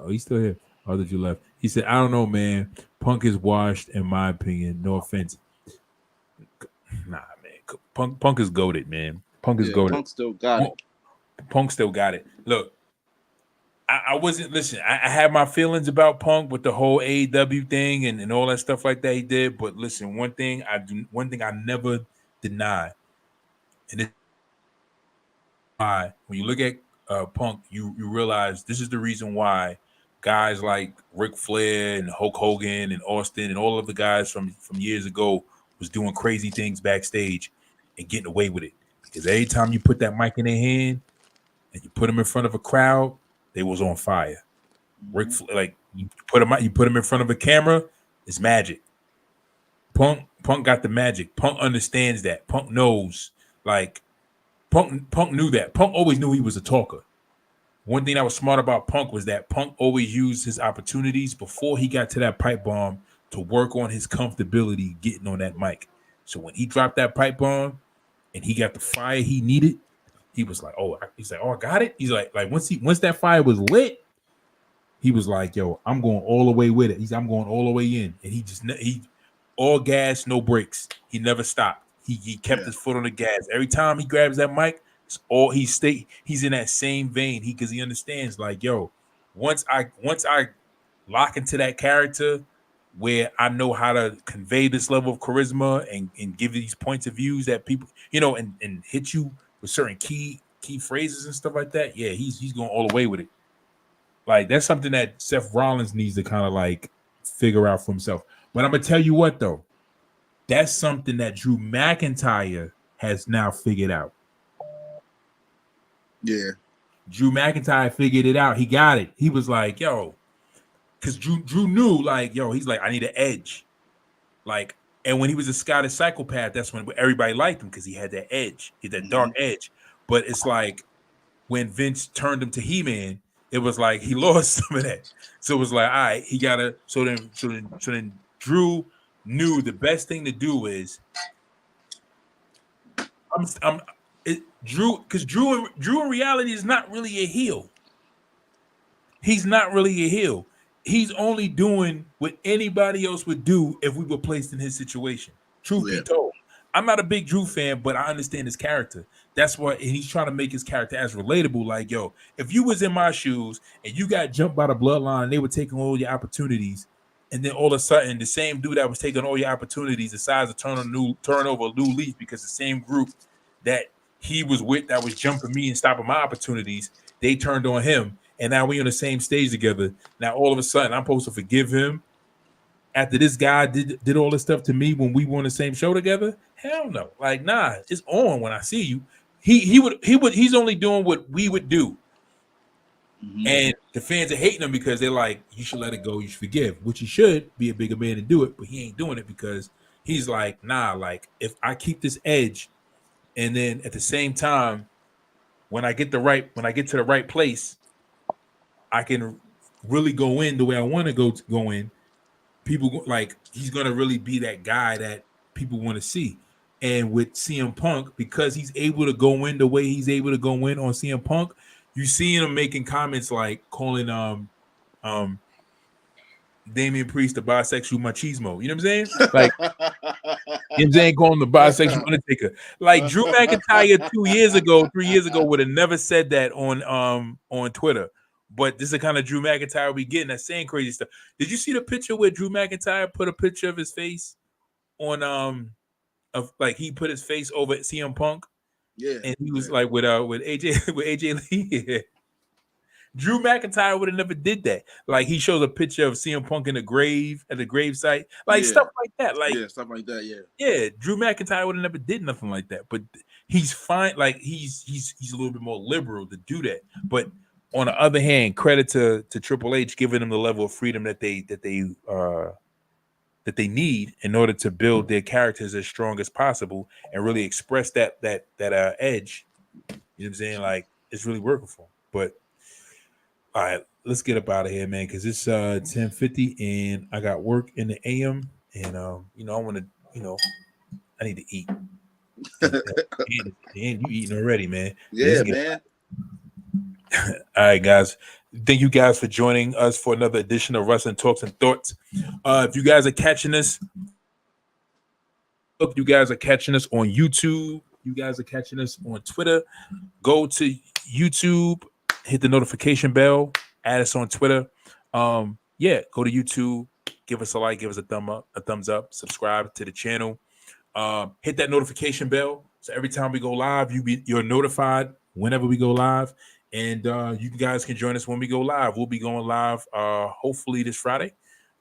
He's still here. Or did you left? He said, I don't know, man. Punk is washed, in my opinion. No offense. Nah, man. Punk is goated, man. Punk is goated. Punk still got it. Punk still got it. Look, I wasn't listen. I had my feelings about Punk with the whole AEW thing and all that stuff like that he did. But listen, one thing I never deny, and it's why when you look at Punk, you realize this is the reason why guys like Ric Flair and Hulk Hogan and Austin and all of the guys from years ago was doing crazy things backstage and getting away with it. Because every time you put that mic in their hand and you put them in front of a crowd, they was on fire. Ric Flair, like you put them in front of a camera, it's magic. Punk got the magic. Punk understands that. Punk knows. Like Punk knew that. Punk always knew he was a talker. One thing that was smart about Punk was that Punk always used his opportunities before he got to that pipe bomb to work on his comfortability getting on that mic. So when he dropped that pipe bomb and he got the fire he needed, he was like, "Oh, I got it." He's like once that fire was lit, he was like, "Yo, I'm going all the way with it." I'm going all the way in, and he all gas, no brakes. He never stopped. He kept his foot on the gas every time he grabs that mic. He's in that same vein. Because he understands, like, yo, once I lock into that character where I know how to convey this level of charisma and give these points of views that people, and hit you with certain key phrases and stuff like that. Yeah, he's going all the way with it. Like, that's something that Seth Rollins needs to kind of like figure out for himself. But I'm gonna tell you what though, that's something that Drew McIntyre has now figured out. Yeah. Drew McIntyre figured it out. He got it. He was like, yo, because Drew knew, like, yo, he's like, I need an edge. Like, and when he was a Scottish psychopath, that's when everybody liked him because he had that edge, he had that dark edge. But it's like when Vince turned him to He-Man, it was like he lost some of that. So it was like, all right, he gotta. So then Drew knew the best thing to do is Drew, because Drew in reality is not really a heel. He's not really a heel. He's only doing what anybody else would do if we were placed in his situation. Truth be told, I'm not a big Drew fan, but I understand his character. That's why, and he's trying to make his character as relatable. Like, yo, if you was in my shoes and you got jumped by the bloodline, and they were taking all your opportunities, and then all of a sudden, the same dude that was taking all your opportunities decides to turn over a new leaf because the same group that he was with that was jumping me and stopping my opportunities, they turned on him, and now we on the same stage together. Now all of a sudden, I'm supposed to forgive him after this guy did all this stuff to me when we were on the same show together? Hell no. Like, nah, it's on when I see you. He's only doing what we would do. Mm-hmm. And the fans are hating him because they're like, you should let it go, you should forgive, which he should be a bigger man and do it, but he ain't doing it because he's like, nah, like if I keep this edge, and then at the same time, when I get to the right place, I can really go in the way I want to go in. People like he's gonna really be that guy that people want to see. And with CM Punk, because he's able to go in the way he's able to go in on CM Punk, you see him making comments like calling Damian Priest the bisexual machismo. You know what I'm saying? Like, you know what I'm saying, calling the bisexual Undertaker. Like Drew McIntyre 3 years ago would have never said that on Twitter. But this is the kind of Drew McIntyre we getting that's saying crazy stuff. Did you see the picture where Drew McIntyre put a picture of his face on of like he put his face over at CM Punk? Yeah. And he was like with AJ Lee. Drew McIntyre would have never did that. Like he shows a picture of CM Punk in the grave at the grave site, like stuff like that. Like stuff like that. Yeah. Drew McIntyre would have never did nothing like that. But he's fine. Like he's a little bit more liberal to do that. But on the other hand, credit to Triple H giving them the level of freedom that they need in order to build their characters as strong as possible and really express that edge. You know what I'm saying? Like it's really working for them. But all right, let's get up out of here, man, because it's 10:50 and I got work in the AM, and I want to, I need to eat. And you eating already, man? Yeah, man. All right, guys. Thank you guys for joining us for another edition of Wrestling Talks and Thoughts. If you guys are catching us, on YouTube, you guys are catching us on Twitter, go to YouTube, hit the notification bell, add us on Twitter. Go to YouTube, give us a like, give us a thumbs up, subscribe to the channel. Hit that notification bell so every time we go live, you're notified whenever we go live. And you guys can join us when we go live. We'll be going live hopefully this Friday.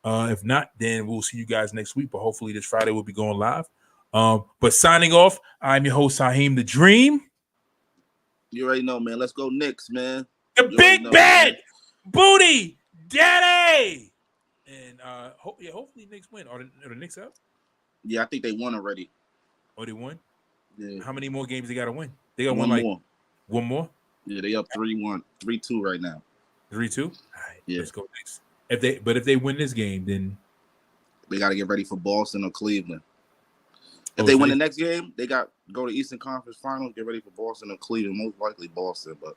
If not, then we'll see you guys next week. But hopefully this Friday we'll be going live. But signing off, I'm your host, Saheem the Dream. You already know, man. Let's go Knicks, man. The big bad booty daddy. And hopefully Knicks win. Are the Knicks up? Yeah, I think they won already. Oh, they won? Yeah. How many more games they got to win? They got one more. One more? Yeah, they up 3-1, 3-2 right now. 3-2? All right, yeah. Let's go Knicks. If they win this game, then they got to get ready for Boston or Cleveland. If they win the next game, they got go to Eastern Conference Finals, get ready for Boston or Cleveland. Most likely Boston, but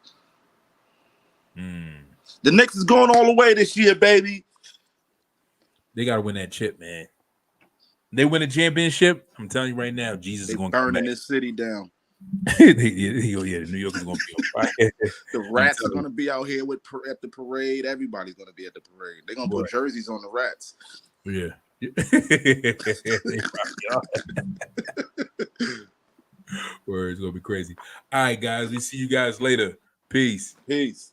the Knicks is going all the way this year, baby. They got to win that chip, man. They win a championship, I'm telling you right now, Jesus is going to burning this city down. The New York is going to be on fire. The Rats are going to be out here at the parade. Everybody's going to be at the parade. They're going to put jerseys on the Rats. Yeah. Word, it's going to be crazy. All right, guys. We see you guys later. Peace. Peace.